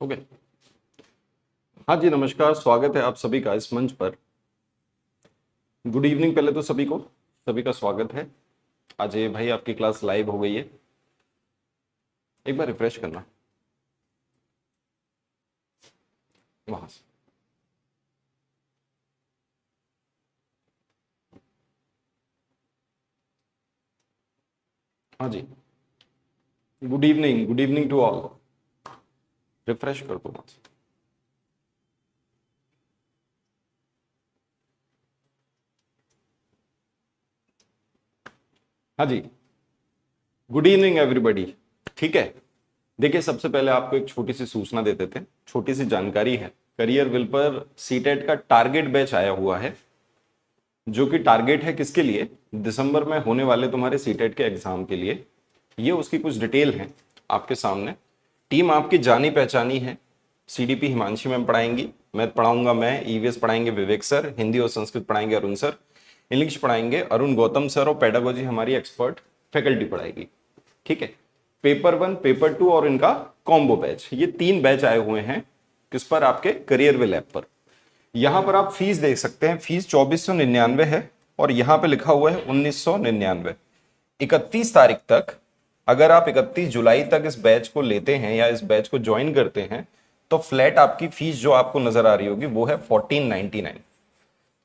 Okay. हाँ जी, नमस्कार, स्वागत है आप सभी का इस मंच पर। गुड इवनिंग पहले तो सभी का स्वागत है। आज ये भाई आपकी क्लास लाइव हो गई है, एक बार रिफ्रेश करना वहां से। हाँ जी, good evening to all. Refresh कर दो वहां से। हाँ जी, गुड इवनिंग एवरीबॉडी। ठीक है, देखिए सबसे पहले आपको एक छोटी सी सूचना दे देते हैं, छोटी सी जानकारी है। करियर विल पर सीटेट का टारगेट बैच आया हुआ है, जो कि टारगेट है किसके लिए? दिसंबर में होने वाले तुम्हारे सीटेट के एग्जाम के लिए। ये उसकी कुछ डिटेल है आपके सामने। टीम आपकी जानी पहचानी है। सीडीपी हिमांशी मैम पढ़ाएंगी, मैथ पढ़ाऊंगा मैं, ईवीएस पढ़ाएंगे विवेक सर, हिंदी और संस्कृत पढ़ाएंगे अरुण सर, इंग्लिश पढ़ाएंगे अरुण गौतम सर, और पेडागोजी हमारी एक्सपर्ट फैकल्टी पढ़ाएगी। ठीक है, पेपर 1, पेपर 2 और इनका कॉम्बो बैच, ये 3 बैच आए हुए हैं किस पर? आपके करियर विल ऐप पर। यहां पर आप फीस देख सकते हैं, फीस 2499 है और यहां पे लिखा हुआ है 1999। 31 तारीख तक, अगर आप 31 जुलाई तक इस बैच को लेते हैं या इस बैच को ज्वाइन करते हैं तो फ्लैट आपकी फीस जो आपको नजर आ रही होगी वो है 1499।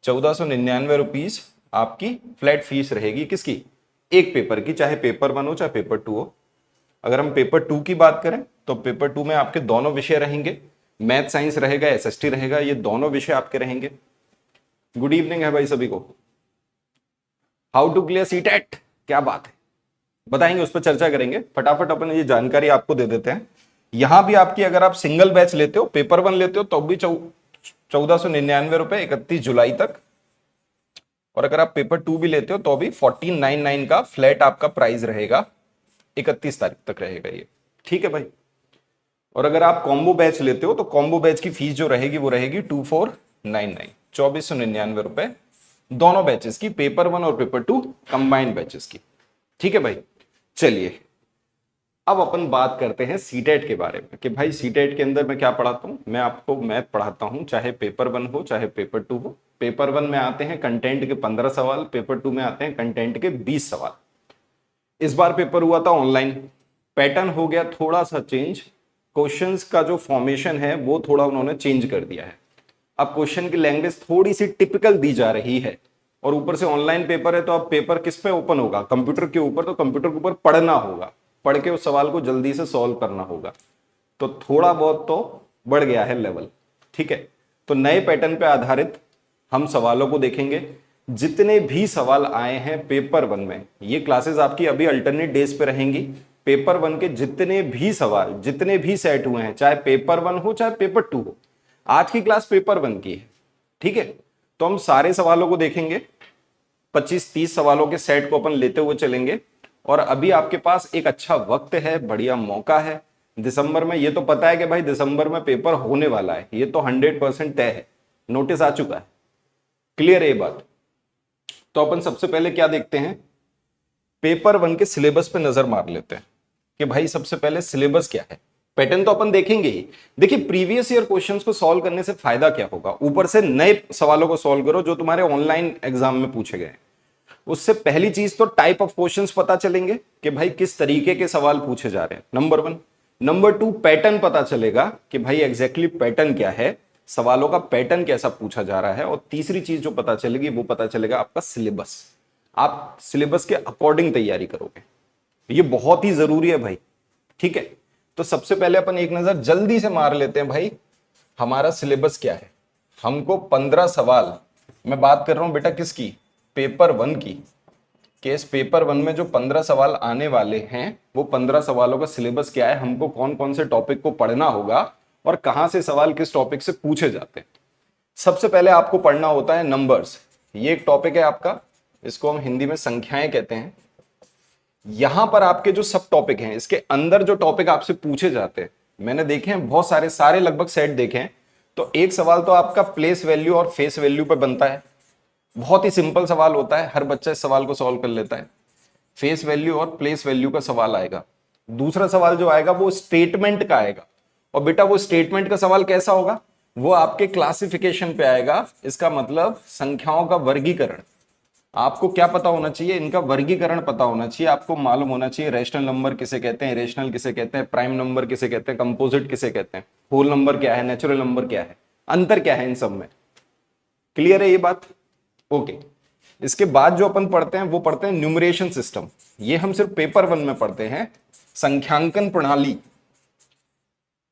1499 रुपीज आपकी फ्लैट फीस रहेगी किसकी? एक पेपर की, चाहे पेपर 1 हो चाहे पेपर 2 हो। अगर हम पेपर 2 की बात करें तो पेपर 2 में आपके दोनों विषय रहेंगे, मैथ साइंस रहेगा, एसएसटी रहेगा, ये दोनों विषय आपके रहेंगे। गुड इवनिंग है भाई सभी को। हाउ टू क्लियर सीटेट, क्या बात है, बताएंगे, उस पर चर्चा करेंगे। फटाफट अपन ये जानकारी आपको दे देते हैं। यहां भी आपकी, अगर आप सिंगल बैच लेते हो, पेपर 1 लेते हो तो भी 1499 रुपए 31 जुलाई तक, और अगर आप पेपर 2 भी लेते हो तो भी 1499 का फ्लैट आपका प्राइस रहेगा, 31 तारीख तक रहेगा ये। ठीक है भाई। और अगर आप कॉम्बो बैच लेते हो तो कॉम्बो बैच की फीस जो रहेगी वो रहेगी 2499, 2499 रुपए दोनों बैचेस की, पेपर 1 और पेपर 2 कंबाइंड बैचेस की। ठीक है भाई, चलिए अब अपन बात करते हैं सीटेट के बारे में कि भाई सीटेट के अंदर मैं क्या पढ़ाता हूं। मैं आपको मैथ पढ़ाता हूं, चाहे पेपर 1 हो चाहे पेपर 2 हो। पेपर 1 में आते हैं कंटेंट के 15 सवाल, पेपर 2 में आते हैं कंटेंट के 20 सवाल। इस बार पेपर हुआ था ऑनलाइन, पैटर्न हो गया थोड़ा सा चेंज, क्वेश्चंस का जो फॉर्मेशन है वो थोड़ा उन्होंने चेंज कर दिया है। अब क्वेश्चन की लैंग्वेज थोड़ी सी टिपिकल दी जा रही है, और ऊपर से ऑनलाइन पेपर है तो अब पेपर किस पे ओपन होगा? कंप्यूटर के ऊपर। तो कंप्यूटर के ऊपर पढ़ना होगा, पढ़ के उस सवाल को जल्दी से सॉल्व करना होगा, तो थोड़ा बहुत तो बढ़ गया है लेवल। ठीक है, तो नए पैटर्न पे आधारित हम सवालों को देखेंगे। जितने भी सवाल आए हैं पेपर 1 में, ये क्लासेस आपकी अभी अल्टरनेट डेज पे रहेंगी। पेपर 1 के जितने भी सवाल, जितने भी सेट हुए हैं, चाहे पेपर 1 हो चाहे पेपर 2 हो, आज की क्लास पेपर 1 की है। ठीक है, तो हम सारे सवालों को देखेंगे, 25-30 सवालों के सेट को अपन लेते हुए चलेंगे। और अभी आपके पास एक अच्छा वक्त है, बढ़िया मौका है दिसंबर में। ये तो पता है कि भाई दिसंबर में पेपर होने वाला है, ये तो 100% तय है, नोटिस आ चुका है। क्लियर है ये बात? तो अपन सबसे पहले क्या देखते हैं, पेपर 1 के सिलेबस पे नजर मार लेते हैं कि भाई सबसे पहले सिलेबस क्या है। पैटर्न तो अपन देखेंगे ही। देखिए प्रीवियस ईयर क्वेश्चंस को सॉल्व करने से फायदा क्या होगा? ऊपर से नए सवालों को सॉल्व करो जो तुम्हारे ऑनलाइन एग्जाम में पूछे गए। उससे पहली चीज तो टाइप ऑफ क्वेश्चंस पता चलेंगे कि भाई किस तरीके के सवाल पूछे जा रहे हैं, नंबर 1। नंबर 2, पैटर्न पता चलेगा कि भाई एग्जैक्टली पैटर्न क्या है, सवालों का पैटर्न कैसा पूछा जा रहा है। और तीसरी चीज जो पता चलेगी वो पता चलेगा आपका सिलेबस। आप सिलेबस के अकॉर्डिंग तैयारी करोगे, ये बहुत ही जरूरी है भाई। ठीक है, तो सबसे पहले अपन एक नजर जल्दी से मार लेते हैं भाई, हमारा सिलेबस क्या है। हमको 15 सवाल, मैं बात कर रहा हूं बेटा किसकी? पेपर 1 की। केस पेपर 1 में जो 15 सवाल आने वाले हैं वो 15 सवालों का सिलेबस क्या है, हमको कौन कौन से टॉपिक को पढ़ना होगा और कहां से सवाल किस टॉपिक से पूछे जाते हैं। सबसे पहले आपको पढ़ना होता है नंबर्स। ये एक टॉपिक है आपका, इसको हम हिंदी में संख्याएं कहते हैं। यहां पर आपके जो सब टॉपिक हैं, इसके अंदर जो टॉपिक आपसे पूछे जाते हैं, मैंने देखे हैं बहुत सारे, सारे लगभग सेट देखे हैं। तो एक सवाल तो आपका प्लेस वैल्यू और फेस वैल्यू पर बनता है, बहुत ही सिंपल सवाल होता है, हर बच्चा इस सवाल को सॉल्व कर लेता है। फेस वैल्यू और प्लेस वैल्यू का सवाल आएगा। दूसरा सवाल जो आएगा वो स्टेटमेंट का आएगा, और बेटा वो स्टेटमेंट का सवाल कैसा होगा, वो आपके क्लासिफिकेशन पे आएगा। इसका मतलब संख्याओं का वर्गीकरण। आपको क्या पता होना चाहिए, इनका वर्गीकरण पता होना चाहिए। आपको मालूम होना चाहिए रैशनल नंबर किसे कहते हैं, इरेशनल किसे कहते हैं, प्राइम नंबर किसे कहते हैं, कंपोजिट किसे कहते हैं, होल नंबर क्या है, नेचुरल नंबर क्या है, अंतर क्या है इन सब में। क्लियर है ये बात? ओके। इसके बाद जो अपन पढ़ते हैं वो पढ़ते हैं न्यूमरेशन सिस्टम। ये हम सिर्फ पेपर 1 में पढ़ते हैं, संख्यांकन प्रणाली।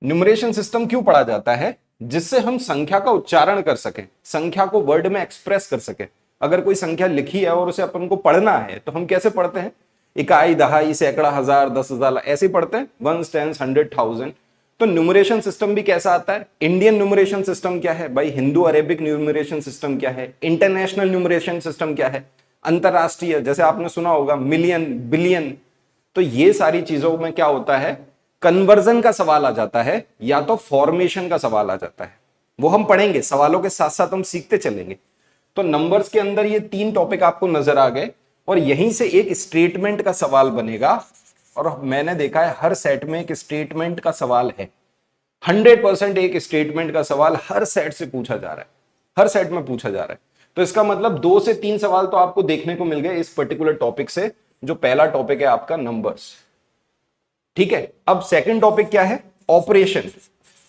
न्यूमरेशन सिस्टम क्यों पढ़ा जाता है? जिससे हम संख्या का उच्चारण कर सके, संख्या को वर्ड में एक्सप्रेस कर सके। अगर कोई संख्या लिखी है और उसे अपन को पढ़ना है तो हम कैसे पढ़ते हैं? इकाई, दहाई, सैकड़ा, हजार, 10,000 ऐसे पढ़ते हैं, 1, 10, 100, 1000। तो न्यूमरेशन सिस्टम भी कैसा आता है? इंडियन न्यूमरेशन सिस्टम क्या है भाई, हिंदू अरेबिक न्यूमरेशन सिस्टम क्या है, इंटरनेशनल न्यूमरेशन सिस्टम क्या है, अंतरराष्ट्रीय, जैसे आपने सुना होगा मिलियन, बिलियन। तो ये सारी चीजों में क्या होता है, कन्वर्जन का सवाल आ जाता है या तो फॉर्मेशन का सवाल आ जाता है। वो हम पढ़ेंगे, सवालों के साथ साथ हम सीखते चलेंगे। तो नंबर्स के अंदर ये 3 टॉपिक आपको नजर आ गए और यहीं से एक स्टेटमेंट का सवाल बनेगा। और मैंने देखा है हर सेट में एक स्टेटमेंट का सवाल है, 100% एक स्टेटमेंट का सवाल हर सेट से पूछा जा रहा है, हर सेट में पूछा जा रहा है। तो इसका मतलब 2 से 3 सवाल तो आपको देखने को मिल गए इस पर्टिकुलर टॉपिक से, जो पहला टॉपिक है आपका नंबर्स। ठीक है, अब सेकंड टॉपिक क्या है? ऑपरेशन।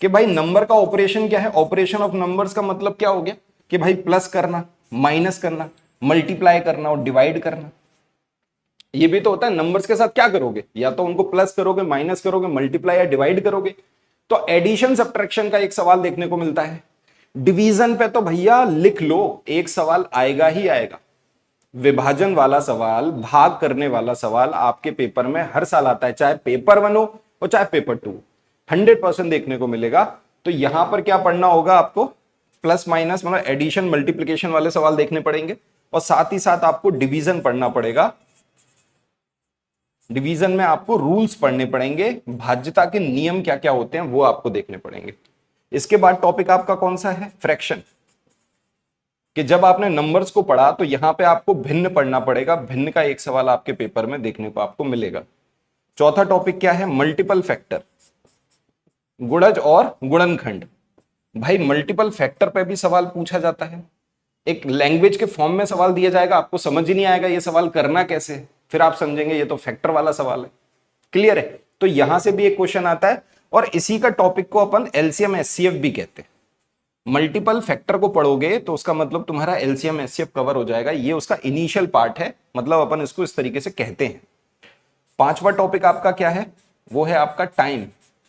कि भाई नंबर का ऑपरेशन क्या है? ऑपरेशन ऑफ नंबर्स का मतलब क्या हो गया कि भाई प्लस करना, माइनस करना, मल्टीप्लाई करना और डिवाइड करना। ये भी तो होता है। नंबर्स के साथ क्या करोगे, या तो उनको प्लस करोगे, माइनस करोगे, मल्टीप्लाई या डिवाइड करोगे। तो एडिशन सब्ट्रैक्शन का एक सवाल देखने को मिलता है। डिवीजन पे तो भैया लिख लो, एक सवाल आएगा ही आएगा। विभाजन वाला सवाल, भाग करने वाला सवाल आपके पेपर में हर साल आता है, चाहे पेपर 1 हो और चाहे पेपर 2, 100% देखने को मिलेगा। तो यहां पर क्या पढ़ना होगा आपको? प्लस माइनस मतलब एडिशन मल्टीप्लिकेशन वाले सवाल देखने पड़ेंगे और साथ ही साथ आपको डिवीजन पढ़ना पड़ेगा। डिवीजन में आपको रूल्स पढ़ने पड़ेंगे, भाज्यता के नियम क्या क्या होते हैं वो आपको देखने पड़ेंगे। इसके बाद टॉपिक आपका कौन सा है? फ्रैक्शन। कि जब आपने नंबर्स को पढ़ा तो यहां पे आपको भिन्न पढ़ना पड़ेगा, भिन्न का एक सवाल आपके पेपर में देखने को आपको मिलेगा। चौथा टॉपिक क्या है? मल्टीपल फैक्टर, गुणज और गुणनखंड। भाई मल्टीपल फैक्टर पे भी सवाल पूछा जाता है। एक लैंग्वेज के फॉर्म में सवाल दिया जाएगा, आपको समझ ही नहीं आएगा ये सवाल करना कैसे है, फिर आप समझेंगे ये तो फैक्टर वाला सवाल है। क्लियर है? तो यहां से भी एक क्वेश्चन आता है और इसी का टॉपिक को अपन एलसीएम एचसीएफ भी कहते हैं। मल्टीपल फैक्टर को पढ़ोगे तो उसका मतलब तुम्हारा एलसीएम एचसीएफ कवर हो जाएगा। ये उसका इनिशियल पार्ट है, मतलब अपन इसको इस तरीके से कहते हैं। पांचवा टॉपिक आपका क्या है? वो है आपका टाइम,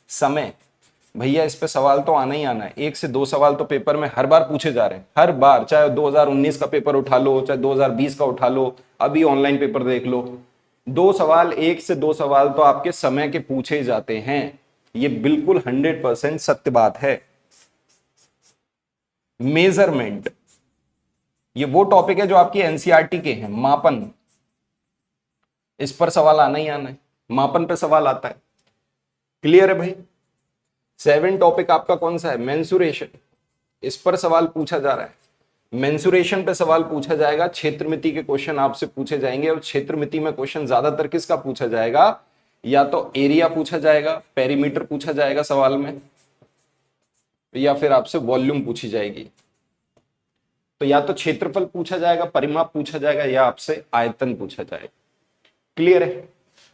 समय। भैया इस पे सवाल तो आना ही आना है। 1 से 2 सवाल तो पेपर में हर बार पूछे जा रहे हैं, हर बार। चाहे 2019 का पेपर उठा लो, चाहे 2020 का उठा लो, अभी ऑनलाइन पेपर देख लो, 2 सवाल, 1 से 2 सवाल तो आपके समय के पूछे जाते हैं। ये बिल्कुल 100% सत्य बात है। मेजरमेंट, ये वो टॉपिक है जो आपकी एनसीईआरटी के हैं। मापन, इस पर सवाल आना ही आना है, मापन पे सवाल आता है। क्लियर है भाई? 7 टॉपिक आपका कौन सा है? मेंसुरेशन, इस पर सवाल पूछा जा रहा है। मेंसुरेशन पे सवाल पूछा जाएगा, क्षेत्रमिति के क्वेश्चन आपसे पूछे जाएंगे। और क्षेत्रमिति में क्वेश्चन ज्यादातर किसका पूछा जाएगा? या तो एरिया पूछा जाएगा, पेरीमीटर पूछा जाएगा सवाल में, या फिर आपसे वॉल्यूम पूछी जाएगी। तो या तो क्षेत्रफल पूछा जाएगा, परिमाप पूछा जाएगा, या आपसे आयतन पूछा जाएगा। क्लियर है?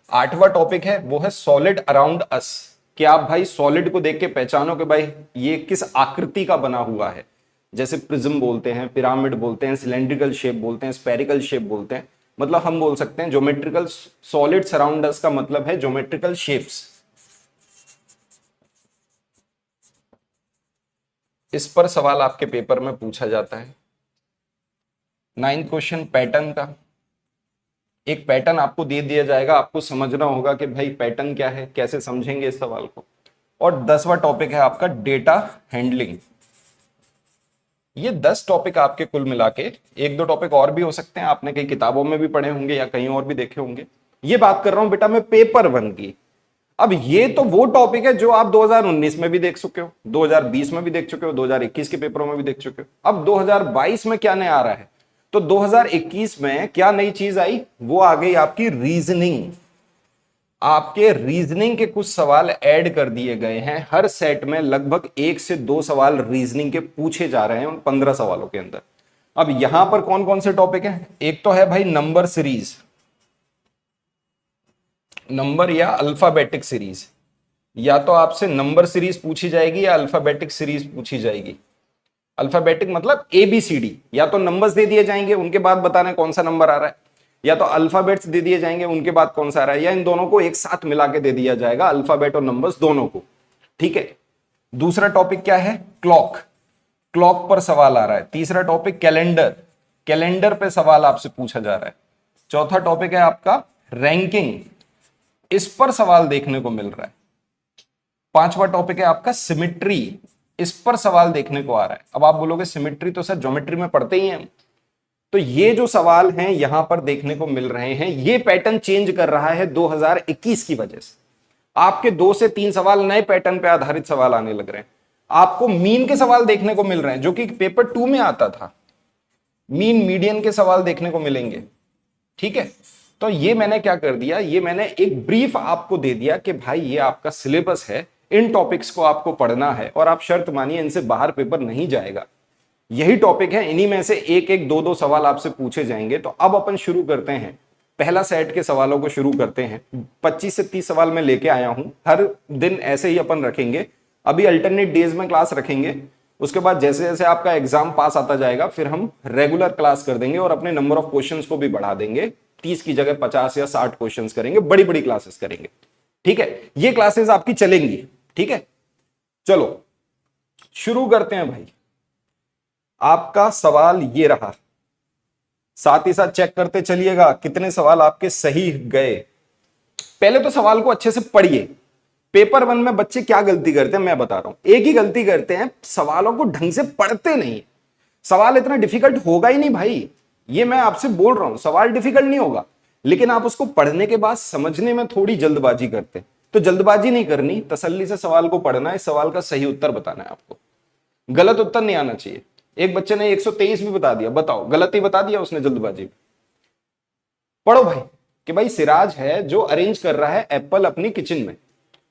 8वां टॉपिक है वो है सॉलिड अराउंड अस। कि आप भाई सॉलिड को देख के पहचानो कि भाई ये किस आकृति का बना हुआ है। जैसे प्रिज्म बोलते हैं, पिरामिड बोलते हैं, सिलेंड्रिकल शेप बोलते हैं, स्फेरिकल शेप बोलते हैं। मतलब हम बोल सकते हैं ज्योमेट्रिकल सॉलिड अराउंड अस का मतलब है ज्योमेट्रिकल शेप्स। इस पर सवाल आपके पेपर में पूछा जाता है। 9th क्वेश्चन पैटर्न का। एक पैटर्न आपको दे दिया जाएगा, आपको समझना होगा कि भाई पैटर्न क्या है, कैसे समझेंगे इस सवाल को। और 10वां टॉपिक है आपका डेटा हैंडलिंग। ये 10 टॉपिक आपके कुल मिला के, 1-2 टॉपिक और भी हो सकते हैं, आपने कई किताबों में भी पढ़े होंगे या कहीं और भी देखे होंगे। ये बात कर रहा हूं बेटा मैं पेपर 1 की। अब ये तो वो टॉपिक है जो आप 2019 में भी देख चुके हो, 2020 में भी देख चुके हो, 2021 के पेपरों में भी देख चुके हो। अब 2022 में क्या नया आ रहा है? तो 2021 में क्या नई चीज आई? वो आ गई आपकी रीजनिंग। आपके रीजनिंग के कुछ सवाल ऐड कर दिए गए हैं। हर सेट में लगभग 1 से 2 सवाल रीजनिंग के पूछे जा रहे हैं उन 15 सवालों के अंदर। अब यहां पर कौन कौन से टॉपिक हैं? एक तो है भाई नंबर सीरीज, नंबर या अल्फाबेटिक सीरीज। या तो आपसे नंबर सीरीज पूछी जाएगी या अल्फाबेटिक सीरीज पूछी जाएगी। अल्फाबेटिक मतलब ABCD, या तो नंबर्स दे दिए जाएंगे उनके बाद बताना है कौन सा नंबर आ रहा है, या तो अल्फाबेट्स दे दिए जाएंगे उनके बाद कौन सा आ रहा है, या इन दोनों को एक साथ मिला के दे दिया जाएगा, अल्फाबेट और नंबर्स दोनों को। ठीक है। दूसरा टॉपिक क्या है? क्लॉक, क्लॉक पर सवाल आ रहा है। तीसरा टॉपिक कैलेंडर, कैलेंडर पे सवाल आपसे पूछा जा रहा है। चौथा टॉपिक है आपका रैंकिंग, इस पर सवाल देखने को मिल रहा है। पांचवा टॉपिक है आपका सिमिट्री, इस पर सवाल देखने को आ रहा है। अब आप बोलोगे सिमिट्री तो सर ज्योमेट्री में पढ़ते ही हैं। तो ये जो सवाल हैं यहां पर देखने को मिल रहे हैं, ये पैटर्न चेंज कर रहा है 2021 की वजह से। आपके 2 से 3 सवाल नए पैटर्न पे आधारित सवाल आने लग रहे हैं। आपको मीन के सवाल देखने को मिल रहे हैं जो कि पेपर 2 में आता था। मीन मीडियन के सवाल देखने को मिलेंगे। ठीक है। तो ये मैंने क्या कर दिया, ये मैंने एक ब्रीफ आपको दे दिया कि भाई ये आपका सिलेबस है, इन टॉपिक्स को आपको पढ़ना है और आप शर्त मानिए इनसे बाहर पेपर नहीं जाएगा। यही टॉपिक है, इन्हीं में से एक एक दो दो सवाल आपसे पूछे जाएंगे। तो अब अपन शुरू करते हैं, पहला सेट के सवालों को शुरू करते हैं। 25 से 30 सवाल मैं लेके आया हूं, हर दिन ऐसे ही अपन रखेंगे। अभी अल्टरनेट डेज में क्लास रखेंगे, उसके बाद जैसे जैसे आपका एग्जाम पास आता जाएगा फिर हम रेगुलर क्लास कर देंगे और अपने नंबर ऑफ क्वेश्चंस को भी बढ़ा देंगे। 30 की जगह 50 या 60 क्वेश्चंस करेंगे, बड़ी बड़ी क्लासेस करेंगे। ठीक है, ये क्लासेस आपकी चलेंगी। ठीक है, चलो शुरू करते हैं भाई। आपका सवाल ये रहा, साथ ही साथ चेक करते चलिएगा कितने सवाल आपके सही गए। पहले तो सवाल को अच्छे से पढ़िए। पेपर 1 में बच्चे क्या गलती करते हैं मैं बता रहा हूं, एक ही गलती करते हैं, सवालों को ढंग से पढ़ते नहीं। सवाल इतना डिफिकल्ट होगा ही नहीं भाई, ये मैं आपसे बोल रहा हूं, सवाल डिफिकल्ट नहीं होगा, लेकिन आप उसको पढ़ने के बाद समझने में थोड़ी जल्दबाजी करते हैं। तो जल्दबाजी नहीं करनी, तसल्ली से सवाल को पढ़ना है, इस सवाल का सही उत्तर बताना है आपको, गलत उत्तर नहीं आना चाहिए। एक बच्चे ने 123 भी बता दिया, बताओ गलत ही बता दिया उसने जल्दबाजी में। पढ़ो भाई कि भाई सिराज है जो अरेंज कर रहा है एप्पल अपनी किचन में।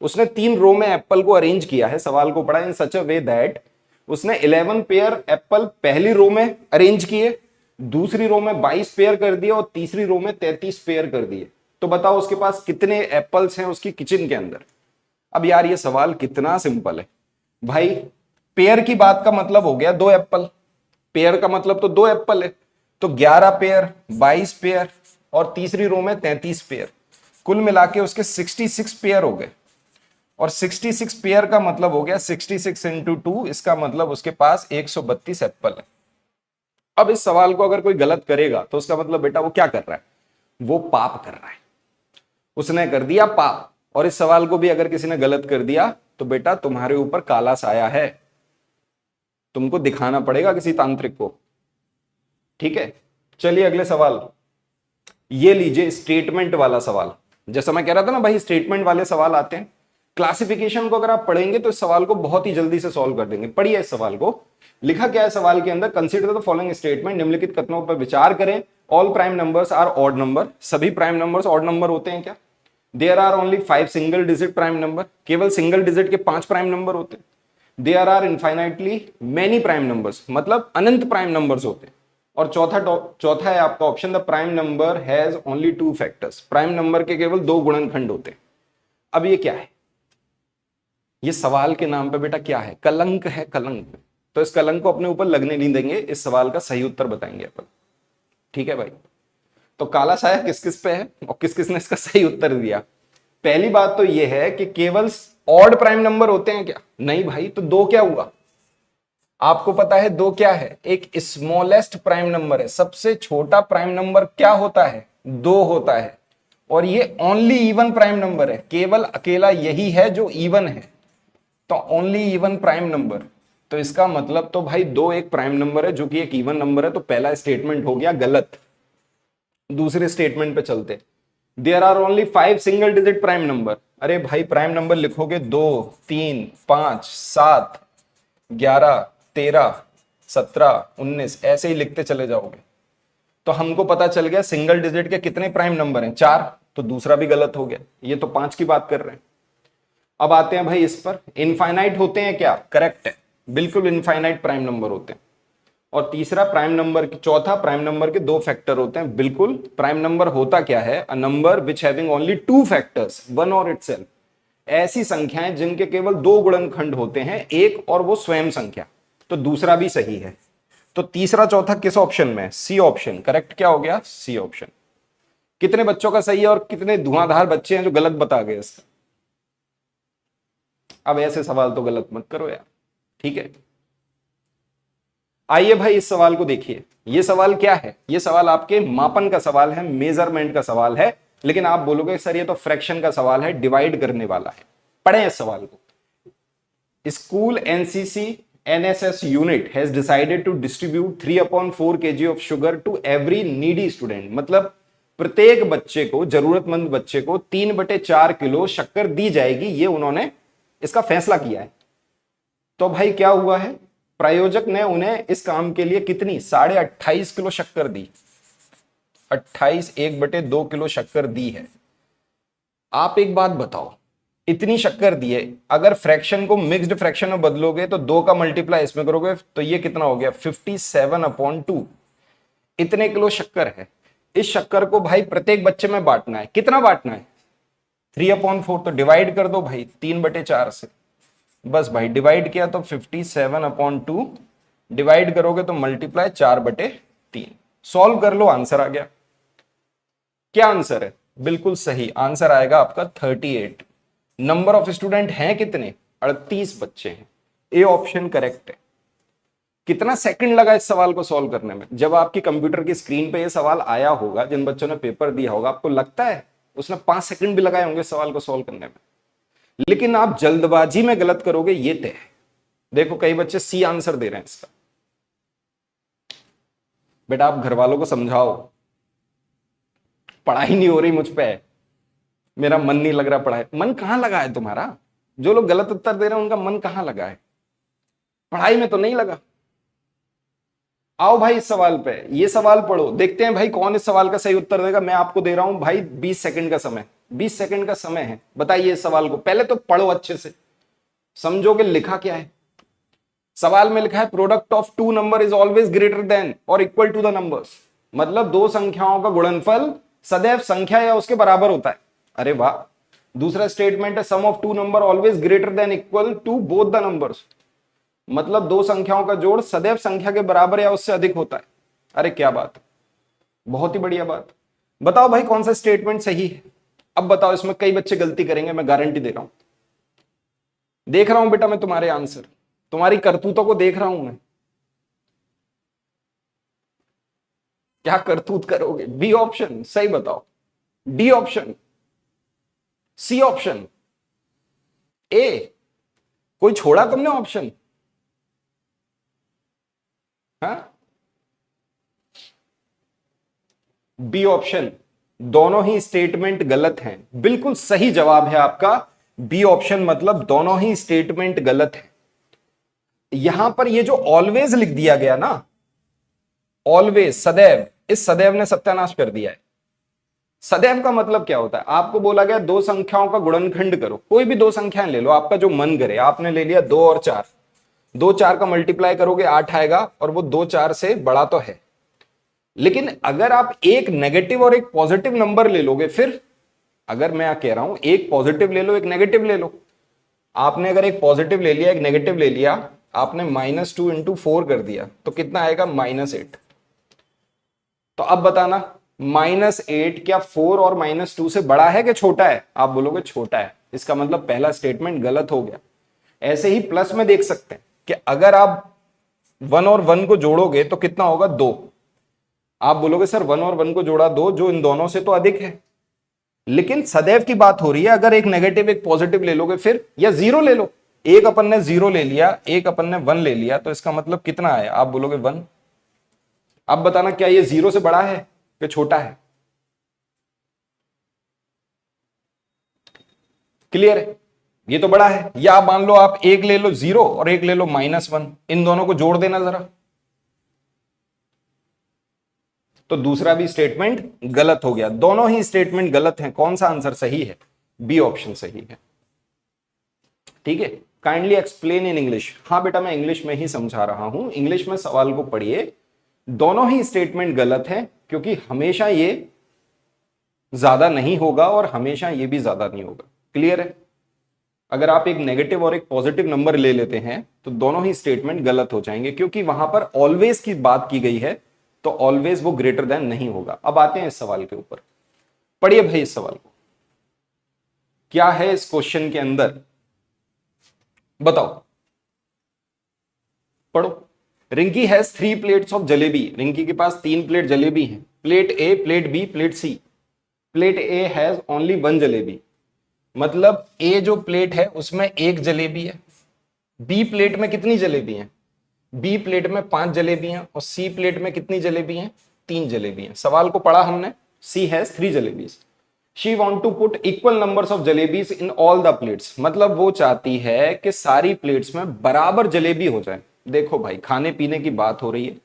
उसने 3 रो में एप्पल को अरेंज किया है, सवाल को पढ़ा इन सच अ वे दैट उसने 11 पेयर एप्पल पहली रो में अरेंज किए, दूसरी रो में 22 पेयर कर दिए और तीसरी रो में 33 पेयर कर दिए। तो बताओ उसके पास कितने एप्पल्स हैं उसकी किचन के अंदर। अब यार ये सवाल कितना सिंपल है भाई। पेयर की बात का मतलब हो गया 2 एप्पल, पेयर का मतलब तो 2 एप्पल है, तो 11 पेयर, 22 पेयर और तीसरी रो में 33 पेयर, कुल मिला के उसके 66 पेयर हो गए। और 66 पेयर का मतलब हो गया 66 इंटू 2, इसका मतलब उसके पास 132 एप्पल है। अब इस सवाल को अगर कोई गलत करेगा तो उसका मतलब बेटा वो क्या कर रहा है, वो पाप कर रहा है, उसने कर दिया पाप। और इस सवाल को भी अगर किसी ने गलत कर दिया तो बेटा तुम्हारे ऊपर काला साया है, तुमको दिखाना पड़ेगा किसी तांत्रिक को। ठीक है, चलिए अगले सवाल, ये लीजिए स्टेटमेंट वाला सवाल। जैसा मैं कह रहा था ना भाई, स्टेटमेंट वाले सवाल आते हैं। क्लासिफिकेशन को अगर आप पढ़ेंगे तो इस सवाल को बहुत ही जल्दी से सॉल्व कर देंगे। पढ़िए इस सवाल को, लिखा क्या है सवाल के अंदर, कंसीडर द फॉलोइंग स्टेटमेंट, निम्नलिखित कथनों पर विचार करें। All prime numbers are odd number, सभी प्राइम नंबर्स ऑड नंबर होते हैं क्या? There are only 5 single digit prime number, केवल सिंगल डिजिट के 5 प्राइम नंबर होते हैं। There are infinitely many prime numbers, मतलब अनंत प्राइम नंबर्स होते हैं। और चौथा है आपका option, the prime number has only 2 factors, prime number के केवल 2 गुणनखंड होते हैं। अब ये क्या है, ये सवाल के नाम पे बेटा क्या है, कलंक है, कलंक। तो इस कलंक को अपने ऊपर लगने नहीं देंगे, इस सवाल का सही उत्तर बताएंगे अपन। ठीक है भाई, तो काला साया किस किस पे है और किस किस ने इसका सही उत्तर दिया। पहली बात तो यह है कि केवल ऑड प्राइम नंबर होते हैं क्या? नहीं भाई, तो 2 क्या हुआ, आपको पता है 2 क्या है, एक स्मॉलेस्ट प्राइम नंबर है, सबसे छोटा प्राइम नंबर क्या होता है, 2 होता है। और ये ओनली इवन प्राइम नंबर है, केवल अकेला यही है जो इवन है, तो ओनली इवन प्राइम नंबर। तो इसका मतलब तो भाई 2 एक प्राइम नंबर है जो कि एक इवन नंबर है, तो पहला स्टेटमेंट हो गया गलत। दूसरे स्टेटमेंट पे चलते, there are only 5 single digit prime number. अरे भाई प्राइम नंबर लिखोगे 2, 3, 5, 7, 11, 13, 17, 19 ऐसे ही लिखते चले जाओगे। तो हमको पता चल गया सिंगल डिजिट के कितने प्राइम नंबर हैं, 4। तो दूसरा भी गलत हो गया। ये तो 5 की बात कर रहे हैं। अब आते हैं भाई इस पर, इनफाइनाइट होते हैं क्या? करेक्ट है, बिल्कुल इनफाइनाइट प्राइम नंबर होते हैं। और तीसरा प्राइम नंबर, चौथा प्राइम नंबर के 2 फैक्टर होते हैं। बिल्कुल, प्राइम नंबर होता क्या है? A number which having only 2 factors, one और इटसेल्फ। ऐसी संख्याएं जिनके केवल 2 गुणनखंड होते हैं, एक और वो स्वयं संख्या। तो दूसरा भी सही है। तो तीसरा चौथा किस ऑप्शन में? C option. करेक्ट क्या हो गया? C option. कितने बच्चों का सही है और कितने धुआंधार बच्चे हैं जो गलत बता गए इसका? अब ऐसे सवाल तो गलत मत करो यार, ठीक है। आइए भाई इस सवाल को देखिए। ये सवाल क्या है? ये सवाल आपके मापन का सवाल है, मेजरमेंट का सवाल है। लेकिन आप बोलोगे सर ये तो फ्रैक्शन का सवाल है, डिवाइड करने वाला है। पढ़ें इस सवाल को। School NCC NSS unit has decided to distribute 3/4 kg of sugar to every needy student. मतलब प्रत्येक बच्चे को, जरूरतमंद बच्चे को 3/4 किलो शक्कर दी जाएगी, ये उन्होंने इसका फैसला किया है। तो भाई क्या हुआ है? प्रायोजक ने उन्हें इस काम के लिए कितनी? 28.5 किलो शक्कर दी। 28 1/2 किलो शक्कर दी है। आप एक बात बताओ, इतनी शक्कर दी है, अगर फ्रैक्शन को मिक्स्ड फ्रैक्शन में बदलोगे तो 2 का मल्टीप्लाई इसमें करोगे तो ये कितना हो गया? 57/2। इतने किलो शक्कर है। इस शक्कर को भाई प्रत्येक बच्चे में बांटना है। कितना बांटना है? 3/4। तो डिवाइड कर दो भाई 3/4 से। बस भाई डिवाइड किया तो 57/2, डिवाइड करोगे तो मल्टीप्लाई 4/3। सॉल्व कर लो, आंसर आ गया। क्या आंसर है? बिल्कुल सही आंसर आएगा आपका 38। नंबर ऑफ स्टूडेंट हैं कितने? 38 बच्चे हैं। ए ऑप्शन करेक्ट है। कितना सेकंड लगा इस सवाल को सॉल्व करने में? जब आपकी कंप्यूटर की स्क्रीन पे ये सवाल आया होगा, जिन बच्चों ने पेपर दिया होगा, आपको लगता है उसने 5 सेकंड भी लगाए होंगे सवाल को सॉल्व करने में? लेकिन आप जल्दबाजी में गलत करोगे, ये तय है। देखो कई बच्चे सी आंसर दे रहे हैं इसका। बेटा आप घर वालों को समझाओ, पढ़ाई नहीं हो रही मुझ पे, मेरा मन नहीं लग रहा पढ़ाई। मन कहां लगा है तुम्हारा? जो लोग गलत उत्तर दे रहे हैं उनका मन कहां लगा है? पढ़ाई में तो नहीं लगा। आओ भाई इस सवाल पे, ये सवाल पढ़ो, देखते हैं भाई कौन इस सवाल का सही उत्तर देगा। मैं आपको दे रहा हूं भाई 20 सेकंड का समय। 20 सेकंड का समय है, बताइए इस सवाल को। पहले तो पढ़ो अच्छे से, समझोगे लिखा क्या है। सवाल में लिखा है product of 2 number is always greater then और इक्वल टू द नंबर्स। मतलब 2 संख्याओं का गुणनफल सदैव संख्या या उसके बराबर होता है। अरे वाह। दूसरा स्टेटमेंट है sum of 2 number always greater than equal to both the numbers. मतलब 2 संख्याओं का जोड़ सदैव संख्या के बराबर या उससे अधिक होता है। अरे क्या बात, बहुत ही बढ़िया बात। बताओ भाई कौन सा स्टेटमेंट सही है? अब बताओ, इसमें कई बच्चे गलती करेंगे, मैं गारंटी दे रहा हूं। देख रहा हूं बेटा मैं तुम्हारे आंसर, तुम्हारी करतूतों को देख रहा हूं मैं। क्या करतूत करोगे? बी ऑप्शन सही बताओ, डी ऑप्शन, सी ऑप्शन, ए? कोई छोड़ा तुमने ऑप्शन? हाँ, बी ऑप्शन। दोनों ही स्टेटमेंट गलत हैं। बिल्कुल सही जवाब है आपका बी ऑप्शन, मतलब दोनों ही स्टेटमेंट गलत है। यहां पर ये जो ऑलवेज लिख दिया गया ना, ऑलवेज, सदैव, इस सदैव ने सत्यानाश कर दिया है। सदैव का मतलब क्या होता है? आपको बोला गया 2 संख्याओं का गुणनखंड करो, कोई भी 2 संख्याएं ले लो, आपका जो मन करे। आपने ले लिया 2 और 4, 2 4 का मल्टीप्लाई करोगे 8 आएगा, और वो 2 4 से बड़ा तो है। लेकिन अगर आप एक नेगेटिव और एक पॉजिटिव नंबर ले लोगे, फिर अगर मैं कह रहा हूं एक पॉजिटिव ले लो एक नेगेटिव ले लो, आपने अगर एक पॉजिटिव ले लिया एक नेगेटिव ले लिया, आपने -2 × 4 कर दिया तो कितना आएगा? -8। तो अब बताना, -8 क्या 4 और -2 से बड़ा है कि छोटा है? आप बोलोगे छोटा है। इसका मतलब पहला स्टेटमेंट गलत हो गया। ऐसे ही प्लस में देख सकते हैं कि अगर आप 1 और 1 को जोड़ोगे तो कितना होगा? 2। आप बोलोगे सर 1 और 1 को जोड़ा 2, जो इन दोनों से तो अधिक है। लेकिन सदैव की बात हो रही है, अगर एक नेगेटिव एक पॉजिटिव ले लोगे फिर, या 0 ले लो। एक अपन ने 0 ले लिया, एक अपन ने 1 ले लिया, तो इसका मतलब कितना आया? आप बोलोगे 1। अब बताना क्या ये 0 से बड़ा है कि छोटा है? क्लियर है? ये तो बड़ा है। या आप मान लो आप एक ले लो 0 और एक ले लो -1, इन दोनों को जोड़ देना जरा, तो दूसरा भी स्टेटमेंट गलत हो गया। दोनों ही स्टेटमेंट गलत हैं। कौन सा आंसर सही है? बी ऑप्शन सही है। ठीक है, काइंडली एक्सप्लेन इन इंग्लिश। हाँ बेटा, मैं इंग्लिश में ही समझा रहा हूं, इंग्लिश में सवाल को पढ़िए। दोनों ही स्टेटमेंट गलत हैं, क्योंकि हमेशा ये ज्यादा नहीं होगा और हमेशा ये भी ज्यादा नहीं होगा। क्लियर है? अगर आप एक नेगेटिव और एक पॉजिटिव नंबर ले लेते हैं तो दोनों ही स्टेटमेंट गलत हो जाएंगे, क्योंकि वहां पर ऑलवेज की बात की गई है, तो ऑलवेज वो ग्रेटर देन नहीं होगा। अब आते हैं इस सवाल के ऊपर। पढ़िए भाई इस सवाल को, क्या है इस क्वेश्चन के अंदर, बताओ, पढ़ो। Rinki has 3 plates of jalebi. Rinki के पास 3 प्लेट जलेबी हैं। Plate A, plate B, plate C. Plate A has only 1 jalebi, मतलब ए जो प्लेट है उसमें 1 जलेबी है। बी प्लेट में कितनी जलेबी हैं? बी प्लेट में 5 जलेबी हैं। और सी प्लेट में कितनी जलेबी हैं? 3 जलेबी हैं। सवाल को पढ़ा हमने। She has 3 jalebis. She want to put equal numbers of jalebis in all the plates, मतलब वो चाहती है कि सारी प्लेट्स में बराबर जलेबी हो जाए। देखो भाई, खाने पीने की बात हो रही है,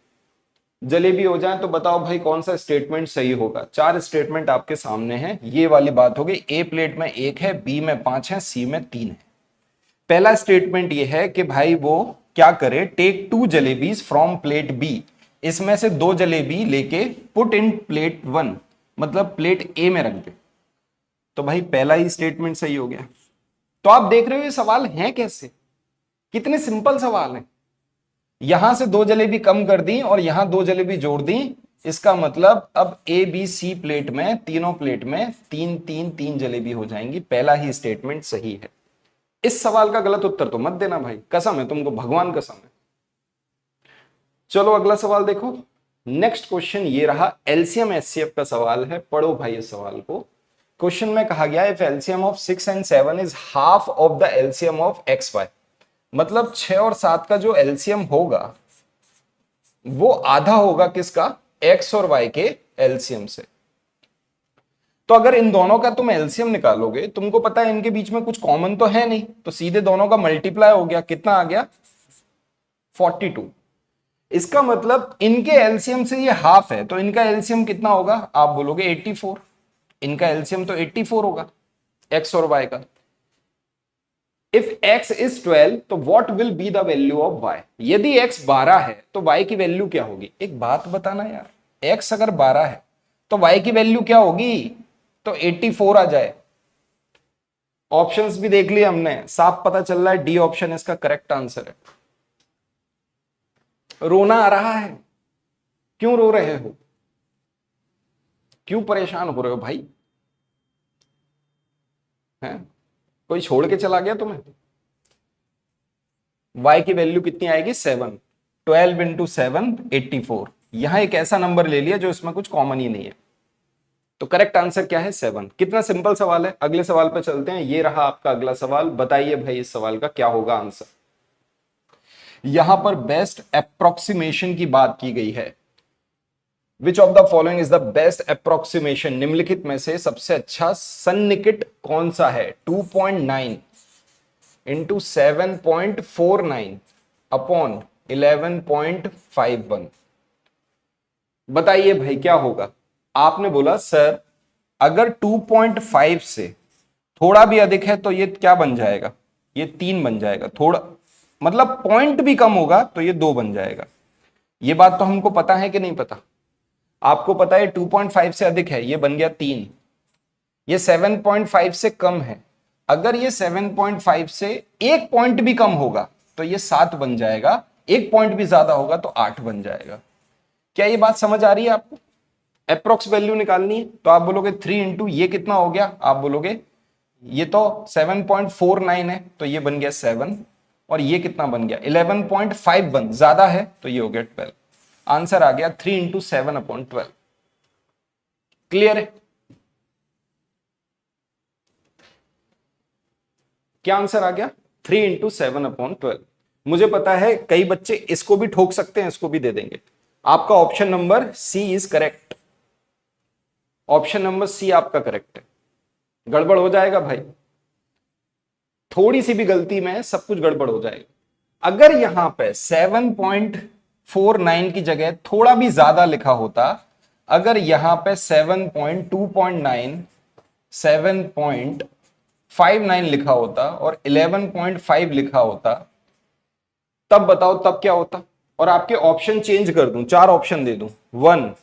जलेबी हो जाए, तो बताओ भाई कौन सा स्टेटमेंट सही होगा। 4 स्टेटमेंट आपके सामने हैं। ये वाली बात हो गई। ए प्लेट में 1 है, बी में 5 है, सी में 3 है। पहला स्टेटमेंट ये है कि भाई वो क्या करे, take 2 jalebis from plate B, इसमें से 2 जलेबी लेके पुट इन प्लेट 1, मतलब प्लेट ए में रख दे। तो भाई पहला ही स्टेटमेंट सही हो गया। तो आप देख रहे हो ये सवाल है कैसे, कितने सिंपल सवाल है। यहां से 2 जलेबी कम कर दी और यहां 2 जलेबी जोड़ दी, इसका मतलब अब ए बी सी प्लेट में, तीनों प्लेट में 3 जलेबी हो जाएंगी। पहला ही स्टेटमेंट सही है। इस सवाल का गलत उत्तर तो मत देना भाई, कसम है तुमको, भगवान कसम है। चलो अगला सवाल देखो। नेक्स्ट क्वेश्चन ये रहा, एलसीएम एचसीएफ का सवाल है। पढ़ो भाई इस सवाल को। क्वेश्चन में कहा गया if LCM of 6 and 7 is half of the LCM of X Y, मतलब 6 और 7 का जो एलसीएम होगा वो आधा होगा किसका, एक्स और वाई के एलसीएम से। तो अगर इन दोनों का तुम एलसीएम निकालोगे, तुमको पता है इनके बीच में कुछ कॉमन तो है नहीं, तो सीधे दोनों का मल्टीप्लाई हो गया। कितना आ गया? 42। इसका मतलब इनके एलसीएम से ये हाफ है, तो इनका एलसीएम कितना होगा? आप बोलोगे 84। इनका एलसीएम तो 84 होगा, एक्स और वाई का। इफ x इज 12 तो what will be the value of y? यदि x 12 है तो y की वैल्यू क्या होगी? एक बात बताना यार, x अगर 12 है तो y की वैल्यू क्या होगी? तो 84 आ जाए। ऑप्शंस भी देख लिए हमने, साफ पता चल रहा है डी ऑप्शन इसका करेक्ट आंसर है। रोना आ रहा है? क्यों रो रहे हो? क्यों परेशान हो रहे हो भाई? हैं? कोई छोड़ के चला गया तुम्हें? y की वैल्यू कितनी आएगी? 7। 12 इंटू 7 84। यहां एक ऐसा नंबर ले लिया जो इसमें कुछ कॉमन ही नहीं है, तो करेक्ट आंसर क्या है? 7। कितना सिंपल सवाल है। अगले सवाल पे चलते हैं। ये रहा आपका अगला सवाल। बताइए भाई इस सवाल का क्या होगा आंसर। यहां पर बेस्ट अप्रोक्सीमेशन की बात की गई है। विच of the following is the best approximation, निम्नलिखित में से सबसे अच्छा सन्निकट कौन सा है? 2.9 इंटू 7.49 अपॉन 11.51। बताइए भाई क्या होगा। आपने बोला सर अगर 2.5 से थोड़ा भी अधिक है तो ये क्या बन जाएगा? ये 3 बन जाएगा। थोड़ा मतलब पॉइंट भी कम होगा तो ये 2 बन जाएगा। ये बात तो हमको पता है कि नहीं पता? आपको पता है 2.5 से अधिक है, ये बन गया 3। ये 7.5 से कम है, अगर ये 7.5 से 1 पॉइंट भी कम होगा तो ये 7 बन जाएगा। 1 पॉइंट भी ज्यादा होगा तो 8 बन जाएगा। क्या ये बात समझ आ रही है आपको? अप्रोक्स वैल्यू निकालनी है तो आप बोलोगे 3 इंटू ये कितना हो गया? आप बोलोगे ये तो 7.49 है तो ये बन गया 7, और ये कितना बन गया? 11.51 ज्यादा है तो ये हो गया 12। आंसर आ गया 3 इंटू 7/12। क्लियर है? क्या आंसर आ गया? 3 इंटू 7/12। मुझे पता है कई बच्चे इसको भी ठोक सकते हैं, इसको भी दे देंगे। आपका option number C is correct. Option number C आपका करेक्ट है। गड़बड़ हो जाएगा भाई, थोड़ी सी भी गलती में सब कुछ गड़बड़ हो जाएगा। अगर यहां पे 7.49 की जगह थोड़ा भी ज्यादा लिखा होता अगर यहां पे 7.2.9 7.59 लिखा होता और 11.5 लिखा होता, तब बताओ तब क्या होता। और आपके ऑप्शन चेंज कर दूं, 4 ऑप्शन दे दूं, 1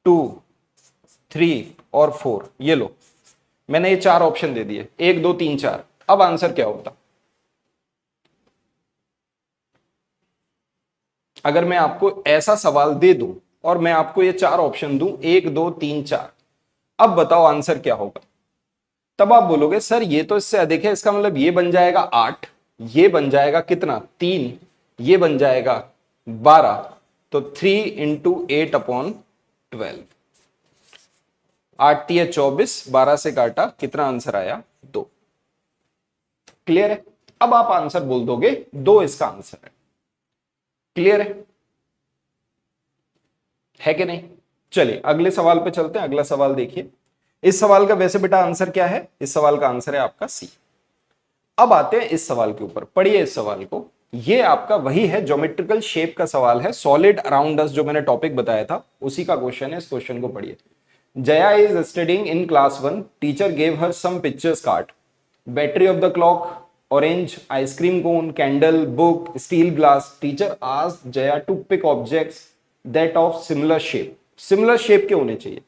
2 3 और 4, ये लो मैंने ये 4 ऑप्शन दे दिए, 1 2 3 4। अब आंसर क्या होता अगर मैं आपको ऐसा सवाल दे दूं और मैं आपको ये 4 ऑप्शन दूं, 1 2 3 4। अब बताओ आंसर क्या होगा। तब आप बोलोगे सर ये तो इससे अधिक है, इसका मतलब ये बन जाएगा 8, ये बन जाएगा कितना 3, ये बन जाएगा 12, तो 3 इंटू 8/12, 8 3 24, 12 से काटा, कितना आंसर आया 2। क्लियर है। अब आप आंसर बोल दोगे 2 इसका आंसर है। क्लियर है कि नहीं। चलिए अगले सवाल पे चलते हैं। अगला सवाल देखिए। इस सवाल का वैसे बेटा आंसर क्या है, इस सवाल का आंसर है आपका सी। अब आते हैं इस सवाल के ऊपर, पढ़िए इस सवाल को। ये आपका वही है, ज्योमेट्रिकल शेप का सवाल है, सॉलिड अराउंड अस जो मैंने टॉपिक बताया था उसी का क्वेश्चन है। इस क्वेश्चन को पढ़िए। Jaya is studying in class 1, teacher gave her some pictures card, battery of the clock, orange, ice cream cone, candle, book, steel glass. Teacher asked Jaya to pick objects that of similar shape. Similar shape के होने चाहिए।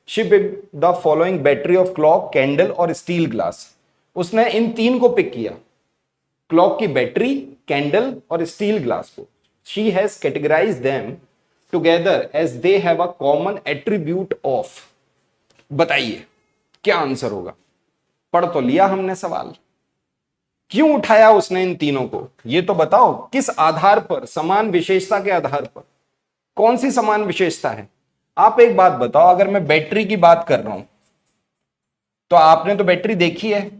She picked the following battery of clock, candle और steel glass. उसने इन 3 को pick किया, clock की battery, candle और स्टील ग्लास को। She has categorised them together as they have a common attribute of. बताइए क्या आंसर होगा। पढ़ तो लिया हमने सवाल, क्यों उठाया उसने इन तीनों को, ये तो बताओ। किस आधार पर, समान विशेषता के आधार पर। कौन सी समान विशेषता है। आप एक बात बताओ, अगर मैं बैटरी की बात कर रहा हूं तो आपने तो बैटरी देखी है,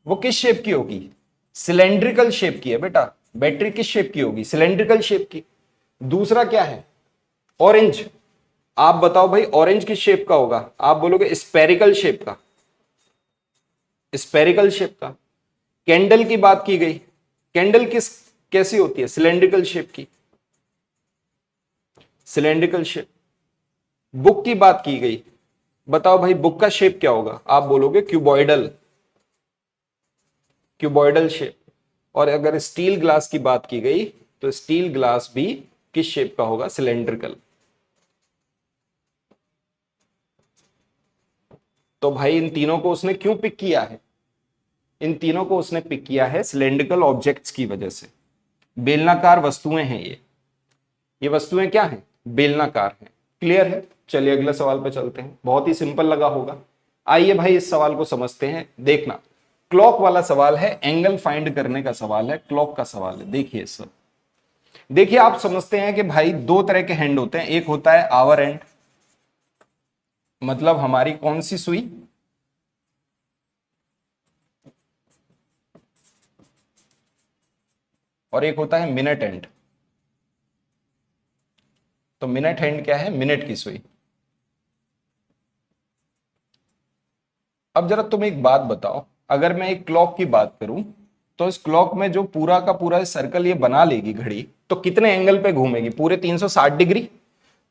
वो किस शेप की होगी, सिलेंड्रिकल शेप की है बेटा। बैटरी किस शेप की होगी, सिलेंड्रिकल शेप की। दूसरा क्या है, ऑरेंज। आप बताओ भाई ऑरेंज किस शेप का होगा, आप बोलोगे स्पेरिकल शेप का, स्पेरिकल शेप का। कैंडल की बात की गई, कैंडल कैसी होती है, सिलेंड्रिकल शेप की, सिलेंड्रिकल शेप। बुक की बात की गई, बताओ भाई बुक का शेप क्या होगा, आप बोलोगे क्यूबॉइडल, क्यूबॉइडल शेप। और अगर स्टील ग्लास की बात की गई तो स्टील ग्लास भी किस शेप का होगा, सिलेंड्रिकल। तो भाई इन तीनों को उसने क्यों पिक किया है, इन तीनों को उसने पिक किया है सिलेंड्रिकल ऑब्जेक्ट्स की वजह से। बेलनाकार वस्तुएं हैं ये वस्तुएं क्या हैं, बेलनाकार हैं। क्लियर है। चलिए अगले सवाल पे चलते हैं, बहुत ही सिंपल लगा होगा। आइए भाई इस सवाल को समझते हैं। देखना क्लॉक वाला सवाल है, एंगल फाइंड करने का सवाल है, क्लॉक का सवाल है। देखिए सब, देखिए आप समझते हैं कि भाई 2 तरह के हैंड होते हैं। एक होता है आवर एंड, मतलब हमारी कौन सी सुई, और एक होता है मिनट एंड। तो मिनट हैंड क्या है, मिनट की सुई। अब जरा तुम एक बात बताओ, अगर मैं एक क्लॉक की बात करूं तो इस क्लॉक में जो पूरा का पूरा सर्कल ये बना लेगी घड़ी, तो कितने एंगल पे घूमेगी, पूरे 360 डिग्री।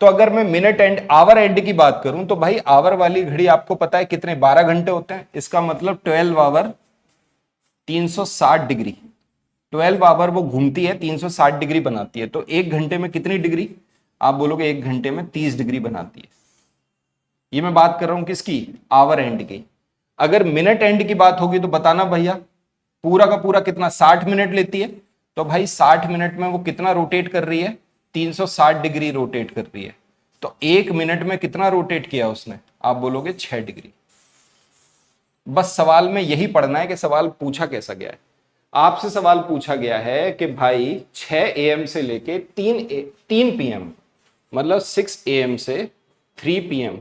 तो अगर मैं मिनट एंड आवर एंड की बात करूं तो भाई आवर वाली घड़ी आपको पता है कितने, 12 घंटे होते हैं। इसका मतलब 12 आवर 360 डिग्री, 12 आवर वो घूमती है, 360 डिग्री बनाती है। तो 1 घंटे में कितनी डिग्री, आप बोलोगे 1 घंटे में 30 डिग्री बनाती है। ये मैं बात कर रहा हूं किसकी, आवर एंड की। अगर मिनट एंड की बात होगी तो बताना भैया पूरा का पूरा कितना, 60 मिनट लेती है। तो भाई 60 मिनट में वो कितना रोटेट कर रही है, 360 डिग्री रोटेट कर रही है। तो 1 मिनट में कितना रोटेट किया उसने, आप बोलोगे 6 डिग्री। बस सवाल में यही पढ़ना है कि सवाल पूछा कैसा गया है। आपसे सवाल पूछा गया है कि भाई 6 AM से लेके 3 PM, मतलब 6 AM से 3 PM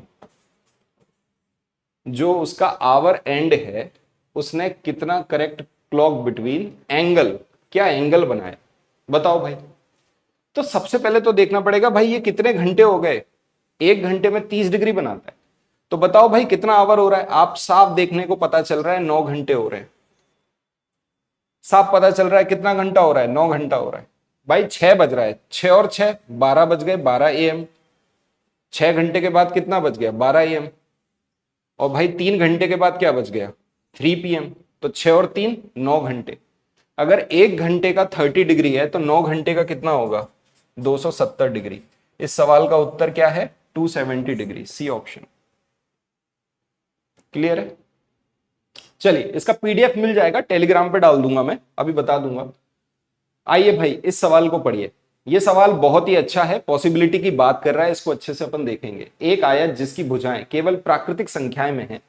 जो उसका आवर एंड है, उसने कितना करेक्ट क्लॉक बिटवीन एंगल, क्या एंगल बनाया, बताओ भाई। तो सबसे पहले तो देखना पड़ेगा भाई ये कितने घंटे हो गए, 1 घंटे में 30 डिग्री बनाता है। तो बताओ भाई कितना आवर हो रहा है, आप साफ देखने को पता चल रहा है 9 घंटे हो रहे हैं। साफ पता चल रहा है कितना घंटा हो रहा है, 9 घंटा हो रहा है। भाई 6 बज रहा है, 6 और 6 12 बज गए, 12 AM। 6 घंटे के बाद कितना बच गया, 12 AM। और भाई 3 घंटे के बाद क्या बच गया, 3 PM। तो 6 और 3 9 घंटे। अगर 1 घंटे का 30 डिग्री है तो 9 घंटे का कितना होगा, 270 डिग्री। इस सवाल का उत्तर क्या है, 270 डिग्री, सी ऑप्शन। क्लियर है। चलिए, इसका पीडीएफ मिल जाएगा, टेलीग्राम पे डाल दूंगा, मैं अभी बता दूंगा। आइए भाई इस सवाल को पढ़िए। ये सवाल बहुत ही अच्छा है, पॉसिबिलिटी की बात कर रहा है, इसको अच्छे से अपन देखेंगे। एक आयत जिसकी भुजाएं केवल प्राकृतिक संख्याएं में है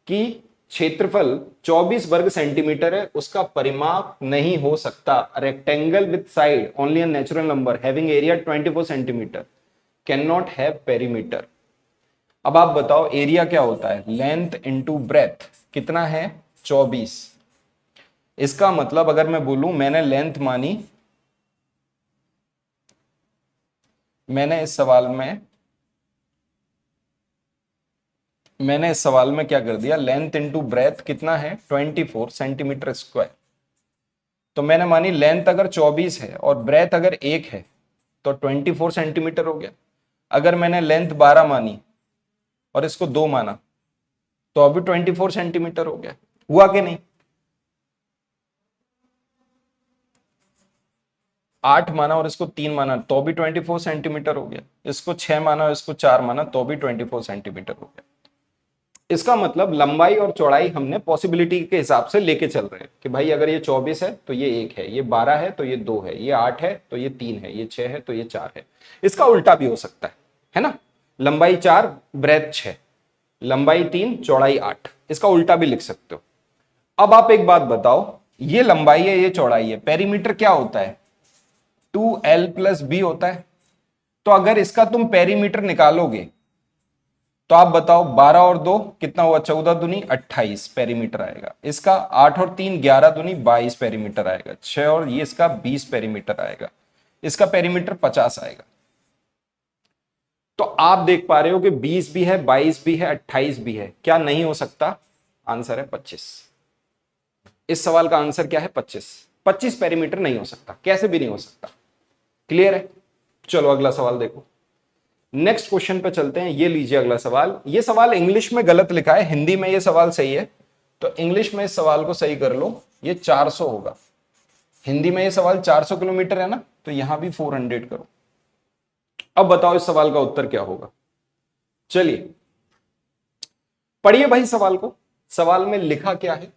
कि क्षेत्रफल 24 वर्ग सेंटीमीटर है, उसका परिमाप नहीं हो सकता। Rectangle with side only a natural number having area 24 centimetre can not have perimeter. अब आप बताओ एरिया क्या होता है, लेंथ इंटू ब्रेथ, कितना है 24। इसका मतलब अगर मैं बोलूं मैंने लेंथ मानी, मैंने इस सवाल में क्या कर दिया, लेंथ इंटू ब्रेथ कितना है 24 सेंटीमीटर स्क्वायर। तो मैंने मानी लेंथ अगर 24 है और ब्रेथ अगर 1 है तो 24 सेंटीमीटर हो गया। अगर मैंने लेंथ 12 मानी और इसको 2 माना तो अभी 24 सेंटीमीटर हो गया। हुआ कि नहीं। 8 माना और इसको 3 माना तो भी 24 सेंटीमीटर हो गया। इसको 6 माना और इसको 4 माना तो भी 24 सेंटीमीटर हो गया। इसका मतलब लंबाई और चौड़ाई हमने पॉसिबिलिटी के हिसाब से लेके चल रहे हैं कि भाई अगर ये 24 है तो ये 1 है, ये 12 है तो ये 2 है, ये 8 है तो ये 3 है, ये 6 है तो ये 4 है। इसका उल्टा भी हो सकता है ना। लंबाई 4 ब्रेथ 6, लंबाई 3 चौड़ाई 8, इसका उल्टा भी लिख सकते हो। अब आप एक बात बताओ, ये लंबाई है ये चौड़ाई है, पेरीमीटर क्या होता है 2l+b होता है। तो अगर इसका तुम पेरीमीटर निकालोगे तो आप बताओ 12 और 2 कितना हुआ, 14 दूनी 28 पेरीमीटर आएगा। इसका 8 और 3 11 दूनी 22 पेरीमीटर आएगा। 6 और ये इसका 20 पेरीमीटर आएगा। इसका पेरीमीटर 50 आएगा। तो आप देख पा रहे हो कि 20 भी है, 22 भी है, 28 भी है। क्या नहीं हो सकता, आंसर है 25। इस सवाल का आंसर क्या है 25। 25 पेरीमीटर नहीं हो सकता, कैसे भी नहीं हो सकता। क्लियर है। चलो अगला सवाल देखो, नेक्स्ट क्वेश्चन पे चलते हैं। ये लीजिए अगला सवाल। ये सवाल इंग्लिश में गलत लिखा है, हिंदी में ये सवाल सही है, तो इंग्लिश में इस सवाल को सही कर लो। ये 400 होगा, हिंदी में ये सवाल 400 किलोमीटर है ना, तो यहां भी 400 करो। अब बताओ इस सवाल का उत्तर क्या होगा। चलिए पढ़िए भाई सवाल को। सवाल में लिखा क्या है,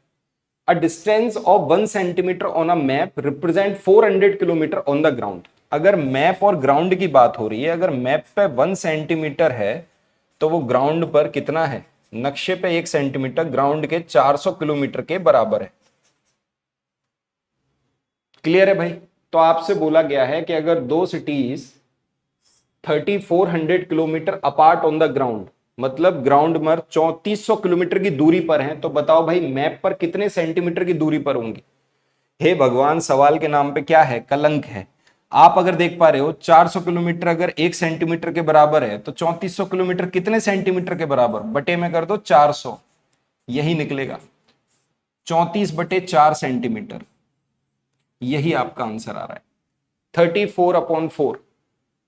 a distance of 1 centimetre on a map represent 400 kilometre on the ground. अगर मैप और ग्राउंड की बात हो रही है, अगर मैप पे 1 सेंटीमीटर है तो वो ग्राउंड पर कितना है, नक्शे पे 1 सेंटीमीटर ग्राउंड के 400 किलोमीटर के बराबर है। क्लियर है भाई। तो आपसे बोला गया है कि अगर दो cities 3400 kilometre apart on the ground, मतलब ग्राउंड पर 3400 किलोमीटर की दूरी पर हैं, तो बताओ भाई मैप पर कितने सेंटीमीटर की दूरी पर होंगी। हे भगवान, सवाल के नाम पे क्या है, कलंक है। आप अगर देख पा रहे हो 400 किलोमीटर अगर 1 सेंटीमीटर के बराबर है तो 3400 किलोमीटर कितने सेंटीमीटर के बराबर, बटे में कर दो 400, यही निकलेगा 34/4 सेंटीमीटर। यही आपका आंसर आ रहा है 34/4।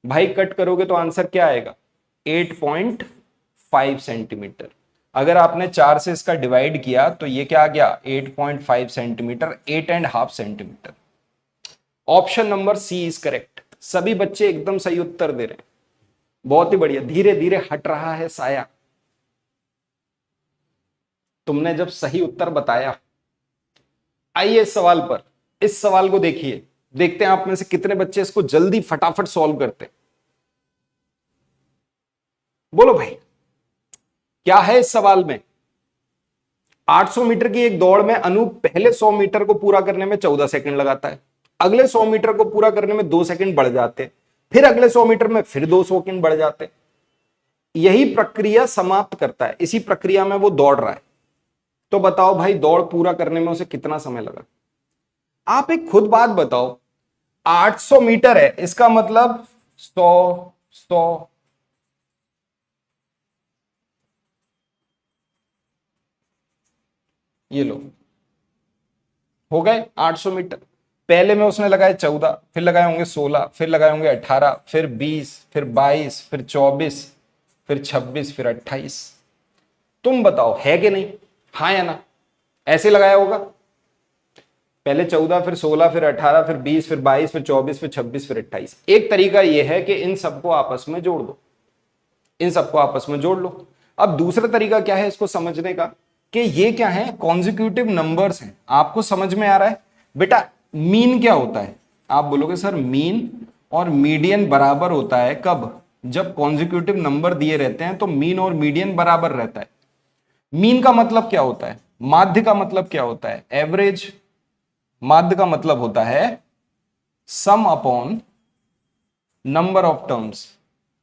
भाई कट करोगे तो आंसर क्या आएगा 8.5 सेंटीमीटर। अगर आपने 4 से इसका डिवाइड किया तो ये क्या आ गया 8.5 centimetre, 8.5 centimetre. Option number C is correct. सभी बच्चे एकदम सही उत्तर दे रहे हैं, बहुत ही बढ़िया। धीरे धीरे हट रहा है साया। तुमने जब सही उत्तर बताया। आइए इस सवाल पर, इस सवाल को देखिए, देखते हैं आप में से कितने बच्चे इसको जल्दी फटाफट सॉल्व करते। बोलो भाई क्या है इस सवाल में। 800 मीटर की एक दौड़ में अनूप पहले 100 मीटर को पूरा करने में 14 सेकंड लगाता है, अगले 100 मीटर को पूरा करने में 2 सेकंड बढ़ जाते, फिर अगले 100 मीटर में फिर 2 सेकंड बढ़ जाते। यही प्रक्रिया समाप्त करता है, इसी प्रक्रिया में वो दौड़ रहा है। तो बताओ भाई दौड़ पूरा करने में उसे कितना समय लगा। आप एक खुद बात बताओ, 800 मीटर है, इसका मतलब 100 ये लो हो गए 800 मीटर। पहले में उसने लगाए 14, फिर लगाए होंगे 16, फिर लगाए होंगे 18, फिर 20, फिर 22, फिर 24, फिर 26, फिर 28। तुम बताओ है कि नहीं, हाँ या ना? ऐसे लगाया होगा, पहले 14, फिर 16, फिर 18, फिर 20, फिर 22, फिर 24, फिर 26, फिर 28। एक तरीका यह है कि इन सबको आपस में जोड़ दो, इन सबको आपस में जोड़ लो। अब दूसरा तरीका क्या है इसको समझने का, कि ये क्या है, कॉन्जिक्यूटिव नंबर्स हैं। आपको समझ में आ रहा है बेटा? मीन क्या होता है? आप बोलोगे सर मीन और मीडियन बराबर होता है कब? जब कॉन्जिक्यूटिव नंबर दिए रहते हैं तो मीन और मीडियन बराबर रहता है। मीन का मतलब क्या होता है? माध्य का मतलब क्या होता है? एवरेज। माध्य का मतलब होता है सम अपॉन नंबर ऑफ टर्म्स।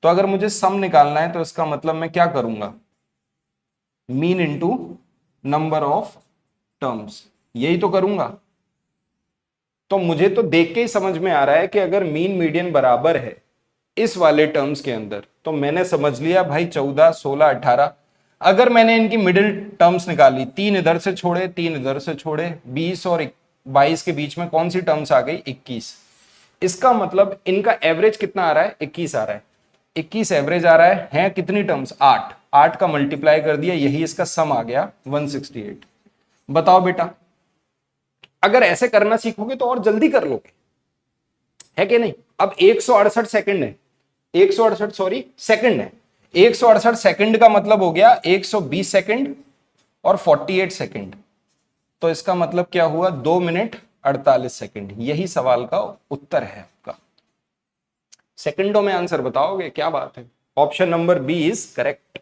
तो अगर मुझे सम निकालना है तो इसका मतलब मैं क्या करूंगा? Mean into number of terms, यही तो करूंगा। तो मुझे तो देख के ही समझ में आ रहा है कि अगर मीन मीडियन बराबर है इस वाले टर्म्स के अंदर, तो मैंने समझ लिया भाई 14, 16, 18। अगर मैंने इनकी मिडिल टर्म्स निकाली, 3 इधर से छोड़े, 3 इधर से छोड़े, 20 और 22 के बीच में कौन सी टर्म्स आ गई? 21। इसका मतलब इनका एवरेज कितना आ रहा है? 21 आ रहा है। 21 एवरेज आ रहा है कितनी टर्म्स? 8। 8 का मल्टीप्लाई कर दिया, यही इसका सम आ गया 168। बताओ बेटा, अगर ऐसे करना सीखोगे तो और जल्दी कर लोगे, है कि नहीं? अब 168 सेकंड है, 168 सॉरी सेकंड है। 168 सेकंड का मतलब हो गया 120 सेकंड और 48 सेकंड। तो इसका मतलब क्या हुआ? 2 मिनट 48 सेकंड। यही सवाल का उत्तर है आपका। सेकंडों में आंसर बताओगे, क्या बात है। Option number B is correct.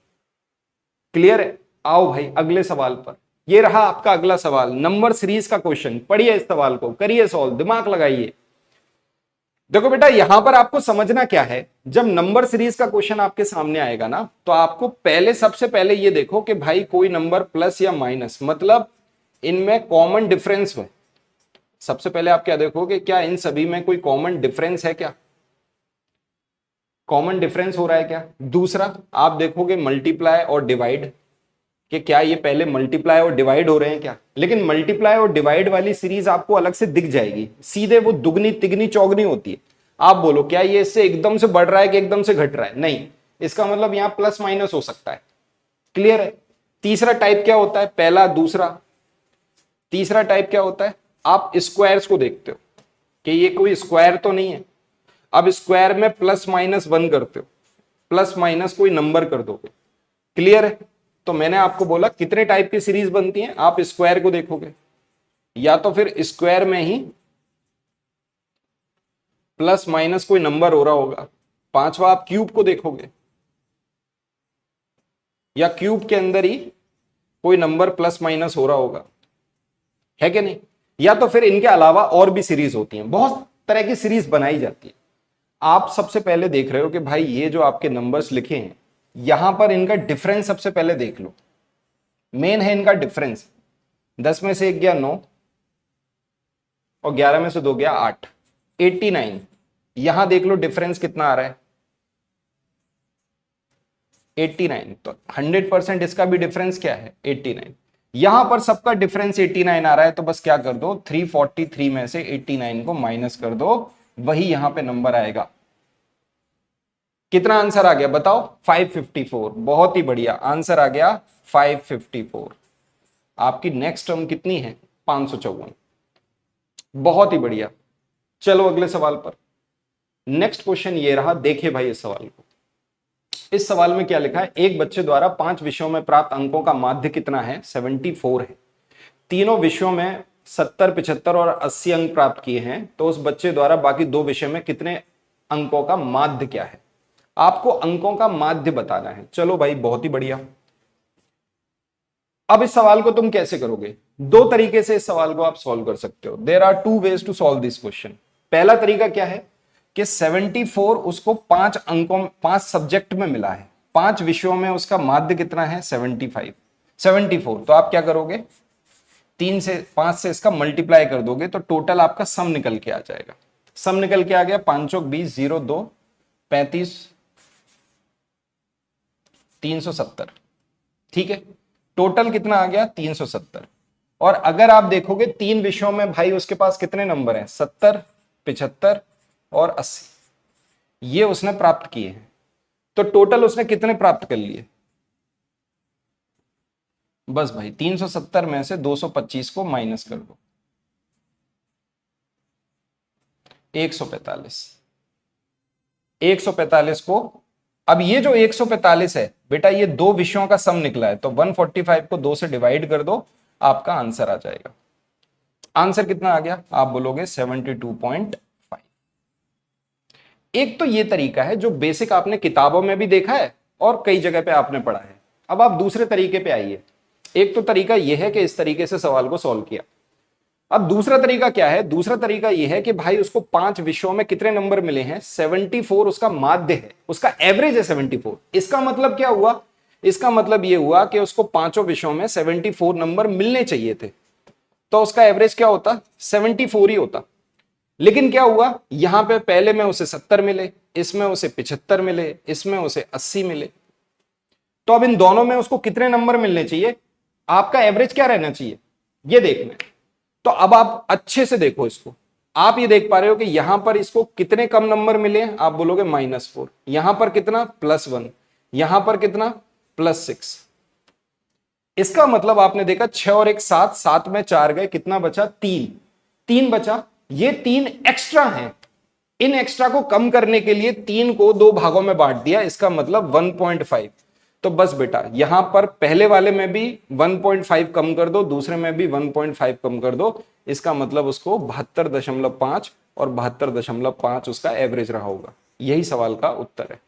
Clear है? आओ भाई अगले सवाल पर। ये रहा आपका अगला सवाल, नंबर सीरीज का क्वेश्चन। पढ़िए इस सवाल को, करिए सॉल्व, दिमाग लगाइए। देखो बेटा, यहां पर आपको समझना क्या है, जब नंबर सीरीज का क्वेश्चन आपके सामने आएगा ना, तो आपको पहले सबसे पहले ये देखो कि भाई कोई नंबर प्लस या माइनस, मतलब इनमें कॉमन डिफरेंस है। सबसे पहले आप क्या देखोगे, क्या इन सभी में कोई कॉमन डिफरेंस है? क्या कॉमन डिफरेंस हो रहा है क्या? दूसरा आप देखोगे मल्टीप्लाई और डिवाइड, कि क्या ये पहले मल्टीप्लाई और डिवाइड हो रहे हैं क्या। लेकिन मल्टीप्लाई और डिवाइड वाली सीरीज आपको अलग से दिख जाएगी, सीधे वो दुगनी तिगनी चौगनी होती है। आप बोलो क्या ये इससे एकदम से बढ़ रहा है कि एकदम से घट रहा है? नहीं, इसका मतलब यहां प्लस माइनस हो सकता है। क्लियर है? तीसरा टाइप क्या होता है? पहला दूसरा। तीसरा टाइप क्या होता है? आप स्क्वायर्स को देखते हो कि ये कोई स्क्वायर तो नहीं है। अब स्क्वायर में प्लस माइनस 1 करते हो, प्लस माइनस कोई नंबर कर दोगे। क्लियर है? तो मैंने आपको बोला कितने टाइप की सीरीज बनती हैं, आप स्क्वायर को देखोगे, या तो फिर स्क्वायर में ही प्लस माइनस कोई नंबर हो रहा होगा। पांचवा आप क्यूब को देखोगे, या क्यूब के अंदर ही कोई नंबर प्लस माइनस हो रहा होगा, है कि नहीं? या तो फिर इनके अलावा और भी सीरीज होती हैं, बहुत तरह की सीरीज बनाई जाती है। आप सबसे पहले देख रहे हो कि भाई ये जो आपके नंबर्स लिखे हैं, यहां पर इनका डिफरेंस सबसे पहले देख लो। मेन है इनका डिफरेंस। 10 में से 1 गया 9 और 11 में से 2 गया 8, 89। यहां देख लो डिफरेंस कितना आ रहा है, 89। तो 100% इसका भी डिफरेंस क्या है? 89। यहां पर सबका डिफरेंस 89 आ रहा है, तो बस क्या कर दो, 343 में से 89 को माइनस कर दो, वही यहां पे नंबर आएगा। कितना आंसर आ गया बताओ? 554। बहुत ही बढ़िया आंसर आ गया 554। आपकी नेक्स्ट टर्म कितनी है? 554। बहुत ही बढ़िया। चलो अगले सवाल पर। नेक्स्ट क्वेश्चन ये रहा, देखिए भाई इस सवाल को। इस सवाल में क्या लिखा है, एक बच्चे द्वारा 5 विषयों में प्राप्त अंकों का माध्य कितना है? 74 है। तीनों विषयों में 70, 75 और 80 अंक प्राप्त किए हैं, तो उस बच्चे द्वारा बाकी 2 विषय में कितने अंकों का माध्य क्या है? आपको अंकों का माध्य बताना है। चलो भाई बहुत ही बढ़िया। अब इस सवाल को तुम कैसे करोगे? 2 तरीके से इस सवाल को आप सॉल्व कर सकते हो। There are 2 ways to solve this question. पहला तरीका क्या है कि 74 उसको 5 अंकों 5 सब्जेक्ट में मिला है, 5 विषयों में उसका माध्य कितना है? 74। तो आप क्या करोगे, 3 से 5 से इसका मल्टीप्लाई कर दोगे, तो टोटल आपका सम निकल के आ जाएगा। सम निकल के आ गया 5 चौक 20, 0 2 35 370। ठीक है, टोटल कितना आ गया? 370। और अगर आप देखोगे 3 विषयों में भाई उसके पास कितने नंबर हैं? 70, 75 और 80, ये उसने प्राप्त किए हैं। तो टोटल उसने कितने प्राप्त कर लिए? बस भाई 370 में से 225 को माइनस कर दो, 145। 145 को, अब ये जो 145 है बेटा, ये दो विषयों का सम निकला है, तो 145 को 2 से डिवाइड कर दो, आपका आंसर आ जाएगा। आंसर कितना आ गया? आप बोलोगे 72.5। एक तो ये तरीका है जो बेसिक आपने किताबों में भी देखा है और कई जगह पे आपने पढ़ा है। अब आप दूसरे तरीके पे आइए। एक तो तरीका यह है कि इस तरीके से सवाल को सॉल्व किया। अब दूसरा तरीका क्या है? दूसरा तरीका यह है कि भाई उसको 5 विषयों में कितने नंबर मिले हैं? 74 उसका माध्य है, उसका एवरेज है 74। इसका मतलब क्या हुआ? इसका मतलब यह हुआ कि उसको पांचों विषयों में 74 नंबर मिलने चाहिए थे, तो उसका एवरेज क्या होता? 74 ही होता। लेकिन क्या हुआ, यहां पे पहले में उसे 70 मिले, इसमें उसे 75 मिले, इसमें उसे 80 मिले। तो अब इन दोनों में उसको कितने नंबर मिलने चाहिए? आपका एवरेज क्या रहना चाहिए, ये देखना है। तो अब आप अच्छे से देखो इसको। आप ये देख पा रहे हो कि यहां पर इसको कितने कम नंबर मिले हैं? आप बोलोगे -4। यहां पर कितना? +1। यहां पर कितना? +6। इसका मतलब आपने देखा 6 और 1 7, 7 में 4 गए, कितना बचा? 3। 3 बचा। ये 3 एक्स्ट्रा हैं। इन एक्स्ट्रा को कम करने के लिए 3 को 2 भागों में बांट दिया, इसका मतलब 1.5। तो बस बेटा यहां पर पहले वाले में भी 1.5 कम कर दो, दूसरे में भी 1.5 कम कर दो, इसका मतलब उसको 72.5 और 72.5 उसका एवरेज रहा होगा। यही सवाल का उत्तर है।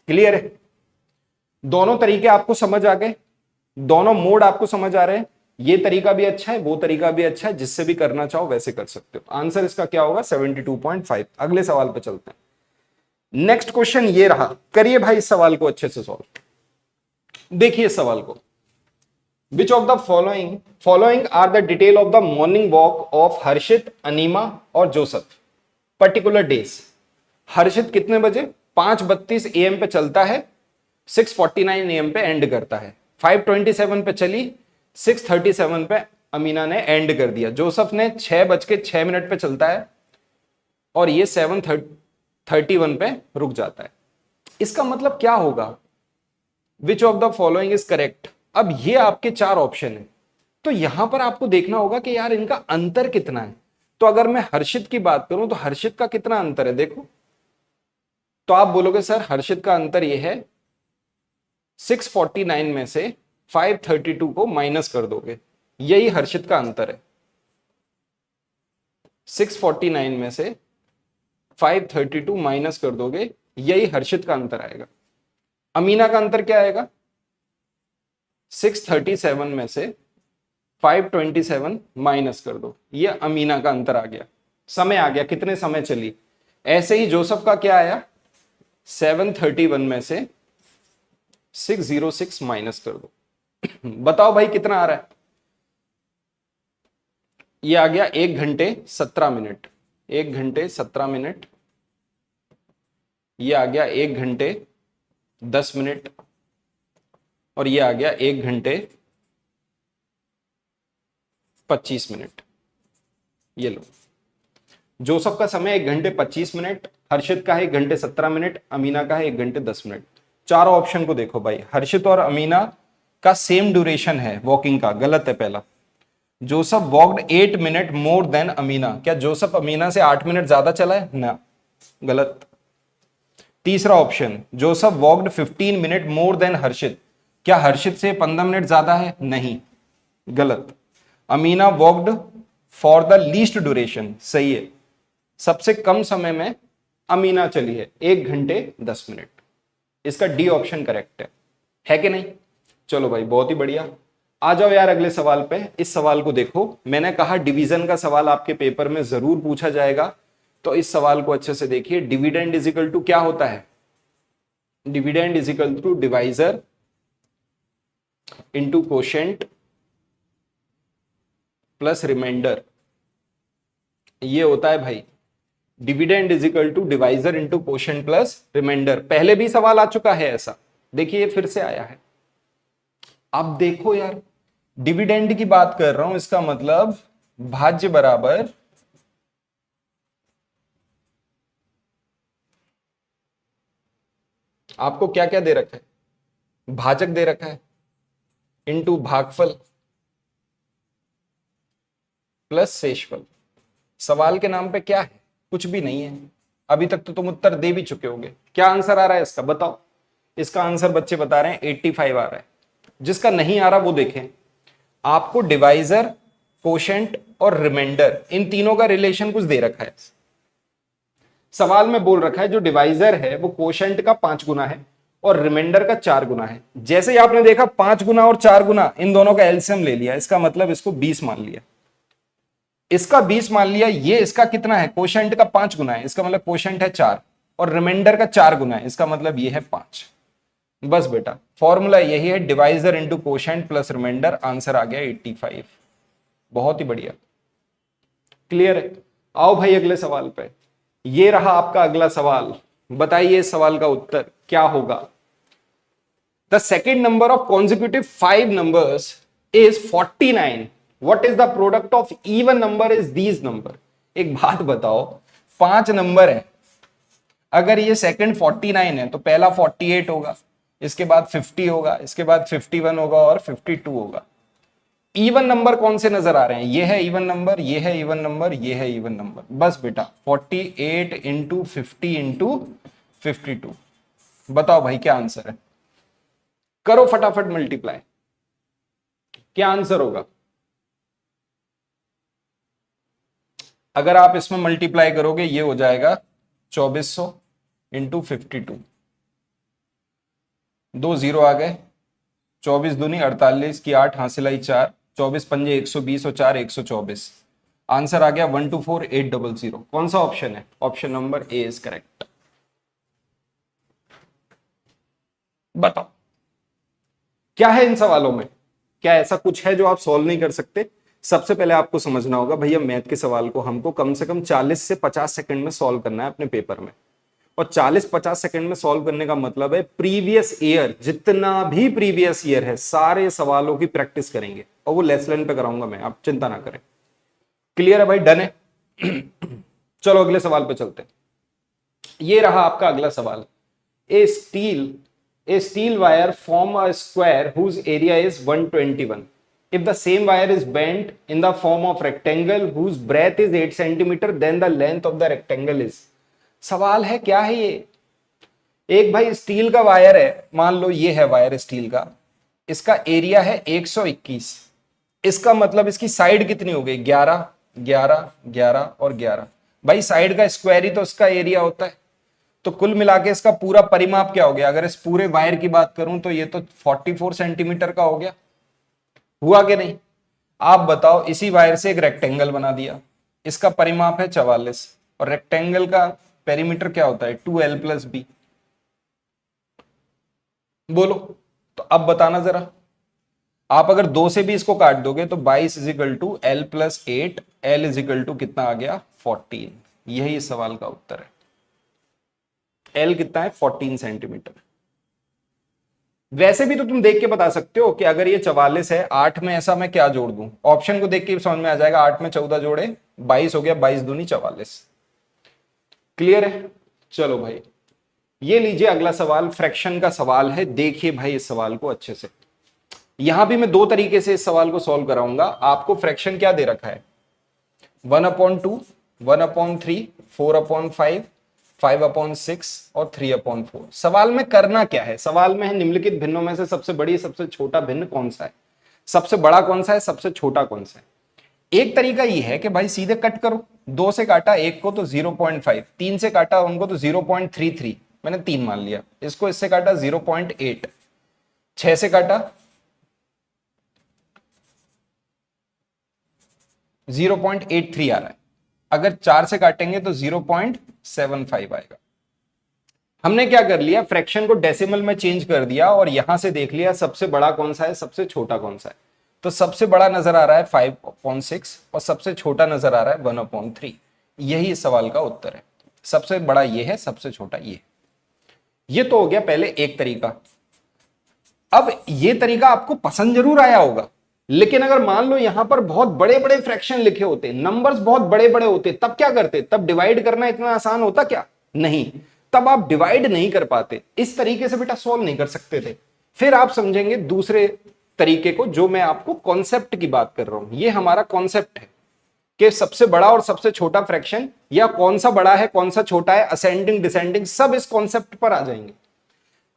क्लियर है? दोनों तरीके आपको समझ आ गए, दोनों मोड आपको समझ आ रहे हैं। ये तरीका भी अच्छा है, वो तरीका भी अच्छा है, जिससे भी करना चाहो वैसे कर सकते हो। आंसर इसका क्या होगा? 72.5। अगले सवाल पे चलते हैं। नेक्स्ट क्वेश्चन ये रहा, करिए भाई इस सवाल को अच्छे से सॉल्व। देखिए इस सवाल को, which of the following are the detail of the morning walk of Harshit, Anima और जोसेफ पर्टिकुलर डेज। हर्षित कितने बजे? 5:32 AM पे चलता है, 6:49 AM पे एंड करता है। 5:27 पे चली, 6:37 पे अमीना ने एंड कर दिया। जोसेफ ने 6:06 पे चलता है और ये 7:31 पे रुक जाता है। इसका मतलब क्या होगा? विच of the following is correct. अब ये आपके 4 ऑप्शन है, तो यहां पर आपको देखना होगा कि यार इनका अंतर कितना है। तो अगर मैं हर्षित की बात करूं तो हर्षित का कितना अंतर है देखो, तो आप बोलोगे सर हर्षित का अंतर यह है, 6:49 में से 5:32 को माइनस कर दोगे, यही हर्षित का अंतर है। 6:49 में से 5:32 माइनस कर दोगे, यही हर्षित का अंतर आएगा। अमीना का अंतर क्या आएगा? 6:37 में से 5:27 माइनस कर दो, ये अमीना का अंतर आ गया। समय आ गया, कितने समय चली। ऐसे ही जोसेफ का क्या आया? 7:31 में से 6:06 माइनस कर दो। बताओ भाई कितना आ रहा है? ये आ गया 1 घंटे 17 मिनट। 1 घंटे 17 मिनट। ये आ गया 1 घंटे 10 मिनट। और ये आ गया 1 घंटे 25 मिनट। ये लो, जोसेफ का समय 1 घंटे 25 मिनट, हर्षित का है 1 घंटे 17 मिनट, अमीना का है 1 घंटे 10 मिनट। चारों ऑप्शन को देखो भाई, हर्षित और अमीना का सेम ड्यूरेशन है वॉकिंग का, गलत है पहला। Joseph walked 8 minute more then Amina, क्या जोसेफ अमीना से 8 मिनट ज्यादा चला है? ना, गलत। तीसरा option, Joseph walked 15 minute more than Harshit, क्या हर्षित से 15 मिनट ज्यादा है? नहीं, गलत। Amina walked for the least duration, सही है, सबसे कम समय में अमीना चली है, 1 घंटे 10 मिनट। इसका डी ऑप्शन करेक्ट है कि नहीं? चलो भाई बहुत ही बढ़िया। आ जाओ यार अगले सवाल पे। इस सवाल को देखो, मैंने कहा डिवीजन का सवाल आपके पेपर में जरूर पूछा जाएगा, तो इस सवाल को अच्छे से देखिए। डिविडेंड इज इक्वल टू क्या होता है? Dividend is equal to divisor into quotient plus remainder, ये होता है भाई। Dividend is equal to divisor into quotient plus remainder. पहले भी सवाल आ चुका है ऐसा, देखिए फिर से आया है। अब देखो यार, डिविडेंड की बात कर रहा हूं, इसका मतलब भाज्य बराबर आपको क्या क्या दे रखा है, भाजक दे रखा है इनटू भागफल प्लस शेषफल। सवाल के नाम पे क्या है, कुछ भी नहीं है। अभी तक तो तुम उत्तर दे भी चुके होगे। क्या आंसर आ रहा है इसका बताओ। इसका आंसर बच्चे बता रहे हैं 85 आ रहा है। जिसका नहीं आ रहा वो देखें। आपको डिवाइजर, कोशेंट और रिमाइंडर इन तीनों का रिलेशन कुछ दे रखा है। सवाल में बोल रखा है जो डिवाइजर है वो कोशेंट का 5 गुना है और रिमाइंडर का 4 गुना है। जैसे ही आपने देखा 5 गुना और 4 गुना, इन दोनों का एलसीएम ले लिया, इसका मतलब इसको 20 मान लिया। इसका 20 मान लिया, ये इसका कितना है, कोशेंट का 5 गुना है, इसका मतलब कोशेंट है 4 और रिमाइंडर का 4 गुना है, इसका मतलब ये है 5। बस बेटा फॉर्मूला यही है, divisor into quotient plus remainder. Answer आ गया 85। बहुत ही बढ़िया, क्लियर है। आओ भाई अगले सवाल पे। ये रहा आपका अगला सवाल। बताइए इस सवाल का उत्तर क्या होगा। The second number of consecutive 5 numbers is 49। What is the product of even number is these number। एक बात बताओ, 5 नंबर है, अगर ये सेकंड 49 है तो पहला 48 होगा, इसके बाद 50 होगा, इसके बाद 51 होगा और 52 होगा। इवन नंबर कौन से नजर आ रहे हैं, ये है इवन नंबर, ये है इवन नंबर, ये है इवन नंबर। बस बेटा 48 इंटू 50 इंटू 52। बताओ भाई क्या आंसर है, करो फटाफट मल्टीप्लाई, क्या आंसर होगा। अगर आप इसमें मल्टीप्लाई करोगे ये हो जाएगा 2400 इंटू 52। 2 जीरो आ गए, 24 दूनी 48 की 8 हासिल आई 4, 24 पंजे 120 और 4 124। आंसर आ गया 124800। कौन सा ऑप्शन है, option number A is correct. बताओ क्या है इन सवालों में, क्या ऐसा कुछ है जो आप सॉल्व नहीं कर सकते। सबसे पहले आपको समझना होगा भैया मैथ के सवाल को हमको कम से कम 40 से 50 सेकंड में सॉल्व करना है अपने पेपर में। और 40-50 सेकंड में सॉल्व करने का मतलब है प्रीवियस ईयर, जितना भी प्रीवियस ईयर है सारे सवालों की प्रैक्टिस करेंगे और वो लेसन पे कराऊंगा मैं, आप चिंता ना करें। क्लियर है भाई, डन है। चलो अगले सवाल पे चलते हैं। ये रहा आपका अगला सवाल। A steel wire form a square whose area is 121 if the same wire is bent in the form of rectangle whose breadth is 8 centimeter then the length of the rectangle is। सवाल है क्या है ये, एक भाई steel का wire है, मान लो ये है वायर स्टील का, इसका एरिया है 121। इसका मतलब इसकी साइड कितनी हो गई, 11 11 11 और 11। भाई साइड का स्क्वायर ही तो इसका एरिया होता है, तो कुल मिला के इसका पूरा परिमाप क्या हो गया। अगर इस पूरे वायर की बात करूं तो ये तो 44 सेंटीमीटर का हो गया, हुआ कि नहीं। आप बताओ, इसी वायर से एक रेक्टेंगल बना दिया, इसका परिमाप है 44 और रेक्टेंगल का पेरीमीटर क्या होता है 2l + b। बोलो तो अब बताना जरा, आप अगर 2 से भी इसको काट दोगे तो 22 = l + 8, l = कितना आ गया 14। यही इस सवाल का उत्तर है। l कितना है 14 सेंटीमीटर। वैसे भी तो तुम देख के बता सकते हो कि अगर ये 44 है, 8 में ऐसा मैं क्या जोड़ दूं, ऑप्शन को देख के समझ में आ जाएगा। 8 में 14 जोड़े 22 हो गया, 22 दूनी 44। क्लियर है। चलो भाई ये लीजिए अगला सवाल, फ्रैक्शन का सवाल है। देखिए भाई इस सवाल को अच्छे से, यहां भी मैं 2 तरीके से इस सवाल को सॉल्व कराऊंगा। आपको फ्रैक्शन क्या दे रखा है, 1/2, 1/3, 4/5, 5/6 और 3/4। सवाल में करना क्या है, सवाल में है निम्नलिखित भिन्नों में से सबसे बड़ी सबसे छोटा भिन्न कौन सा है, सबसे बड़ा कौन सा है, सबसे छोटा कौन सा है। एक तरीका ये है कि भाई सीधे कट करो, 2 से काटा 1 को तो 0.5, 3 से काटा उनको तो 0.33, मैंने 3 मान लिया। इसको इससे काटा 0.8, 6 से काटा 0.83 आ रहा है, अगर 4 से काटेंगे तो 0.75 आएगा। हमने क्या कर लिया, फ्रैक्शन को डेसिमल में चेंज कर दिया और यहां से देख लिया सबसे बड़ा कौन सा है, सबसे छोटा कौन सा है। तो सबसे बड़ा नजर आ रहा है 5/6 और सबसे छोटा नजर आ रहा है 1/3। यही इस सवाल का उत्तर है। सबसे बड़ा ये है, सबसे छोटा ये तो हो गया पहले एक तरीका। अब ये तरीका आपको पसंद जरूर आया होगा, लेकिन अगर मान लो यहां पर बहुत बड़े बड़े फ्रैक्शन लिखे होते, नंबर्स बहुत बड़े बड़े होते, तब क्या करते, तब डिवाइड करना इतना आसान होता क्या, नहीं। तब आप डिवाइड नहीं कर पाते, इस तरीके से बेटा सॉल्व नहीं कर सकते थे। फिर आप समझेंगे दूसरे तरीके को, जो मैं आपको कॉन्सेप्ट की बात कर रहा हूं। ये हमारा कॉन्सेप्ट है कि सबसे बड़ा और सबसे छोटा फ्रैक्शन, या कौन सा बड़ा है कौन सा छोटा है, असेंडिंग डिसेंडिंग, सब इस कॉन्सेप्ट पर आ जाएंगे।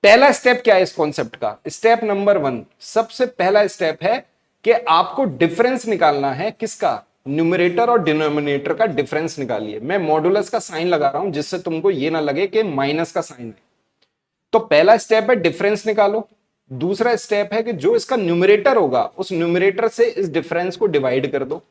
पहला स्टेप क्या है इस कॉन्सेप्ट का? स्टेप नंबर 1, सबसे पहला स्टेप है कि आपको डिफरेंस निकालना है। किसका? न्यूमरेटर और डिनोमिनेटर का डिफरेंस निकालिए। मैं मॉडुलस का साइन लगा रहा हूं जिससे तुमको ये ना लगे कि माइनस का साइन है। तो पहला स्टेप है डिफरेंस निकालो। दूसरा स्टेप है कि जो इसका न्यूमरेटर होगा उस न्यूमरेटर से इस डिफरेंस को डिवाइड कर दो,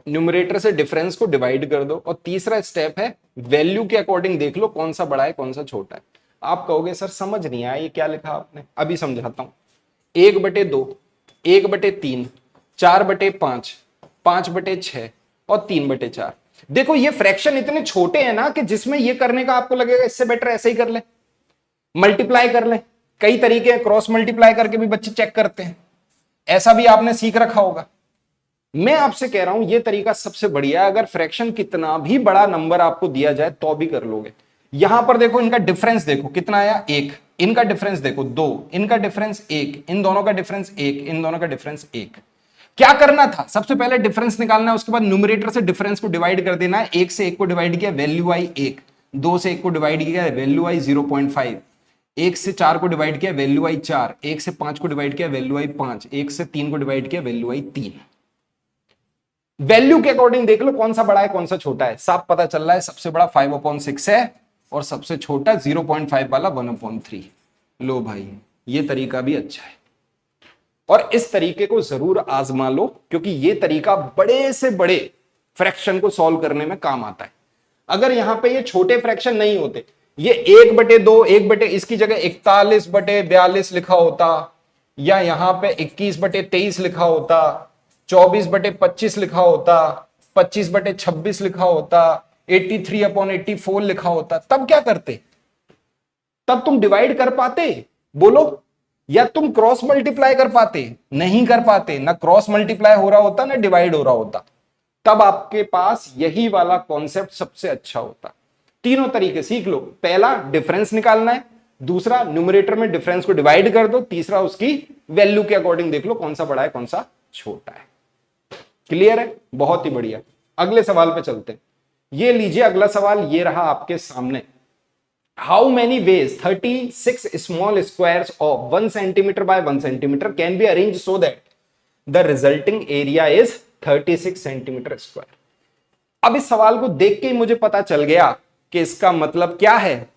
न्यूमरेटर से डिफरेंस को डिवाइड कर दो। और तीसरा स्टेप है वैल्यू के अकॉर्डिंग देख लो कौन सा बड़ा है कौन सा छोटा है। आप कहोगे सर समझ नहीं आया ये क्या लिखा आपने, अभी समझाता हूं। 1/2, 1/3, 4/5, 5/6 और 3/4। देखो ये फ्रैक्शन इतने छोटे हैं ना कि जिसमें ये करने का आपको लगेगा इससे बेटर ऐसे ही कर ले, मल्टीप्लाई कर ले। कई तरीके हैं, क्रॉस मल्टीप्लाई करके भी बच्चे चेक करते हैं, ऐसा भी आपने सीख रखा होगा। मैं आपसे कह रहा हूं ये तरीका सबसे बढ़िया है। अगर फ्रैक्शन कितना भी बड़ा नंबर आपको दिया जाए तो भी कर लोगे। यहां पर देखो इनका डिफरेंस देखो कितना आया, 1। इनका डिफरेंस देखो 2, इनका डिफरेंस 1, इन दोनों का डिफरेंस 1, इन दोनों का डिफरेंस 1। क्या करना था? सबसे पहले डिफरेंस निकालना है, उसके बाद न्यूमरेटर से डिफरेंस को डिवाइड कर देना है। 1 से 1 को डिवाइड किया, वैल्यू आई 1। 2 से 1 को डिवाइड किया, वैल्यू आई 0.5। 1 से 4 को डिवाइड किया, वैल्यू आई 4। 1 से 5 को डिवाइड किया, वैल्यू आई 5। 1 से 3 को डिवाइड किया, वैल्यू आई 3। वैल्यू के अकॉर्डिंग देख लो कौन सा बड़ा है कौन सा छोटा है। साफ पता चल रहा है सबसे बड़ा 5/6 है और सबसे छोटा 0.5 वाला 1/3। लो भाई ये तरीका भी अच्छा है और इस तरीके को जरूर आजमा लो, क्योंकि ये तरीका बड़े से बड़े फ्रैक्शन को सॉल्व करने में काम आता है। अगर यहां पे ये छोटे फ्रैक्शन नहीं होते, ये 1/2, इसकी जगह 41/42 लिखा होता, या यहां पे 21/23 लिखा होता, 24/25 लिखा होता, 25/26 लिखा होता, 83/84 लिखा होता, तब क्या करते? तब तुम डिवाइड कर पाते? बोलो। या तुम क्रॉस मल्टीप्लाई कर पाते? नहीं कर पाते। ना क्रॉस मल्टीप्लाई हो रहा होता ना डिवाइड हो रहा होता। तब आपके पास यही वाला कॉन्सेप्ट सबसे अच्छा होता। तीनों तरीके सीख लो। पहला डिफरेंस निकालना है, दूसरा न्यूमरेटर में डिफरेंस को डिवाइड कर दो, तीसरा उसकी वैल्यू के अकॉर्डिंग देख लो कौन सा बड़ा है कौन सा छोटा है। क्लियर है? बहुत ही बढ़िया। अगले सवाल पे चलते हैं। ये लीजिए अगला सवाल, ये रहा आपके सामने। How many ways 36 small squares of 1 centimetre bye 1 centimetre can be arrange so that the resulting area is 36 centimetre square. अब इस सवाल को देख के ही मुझे पता चल गया कि इसका मतलब क्या है।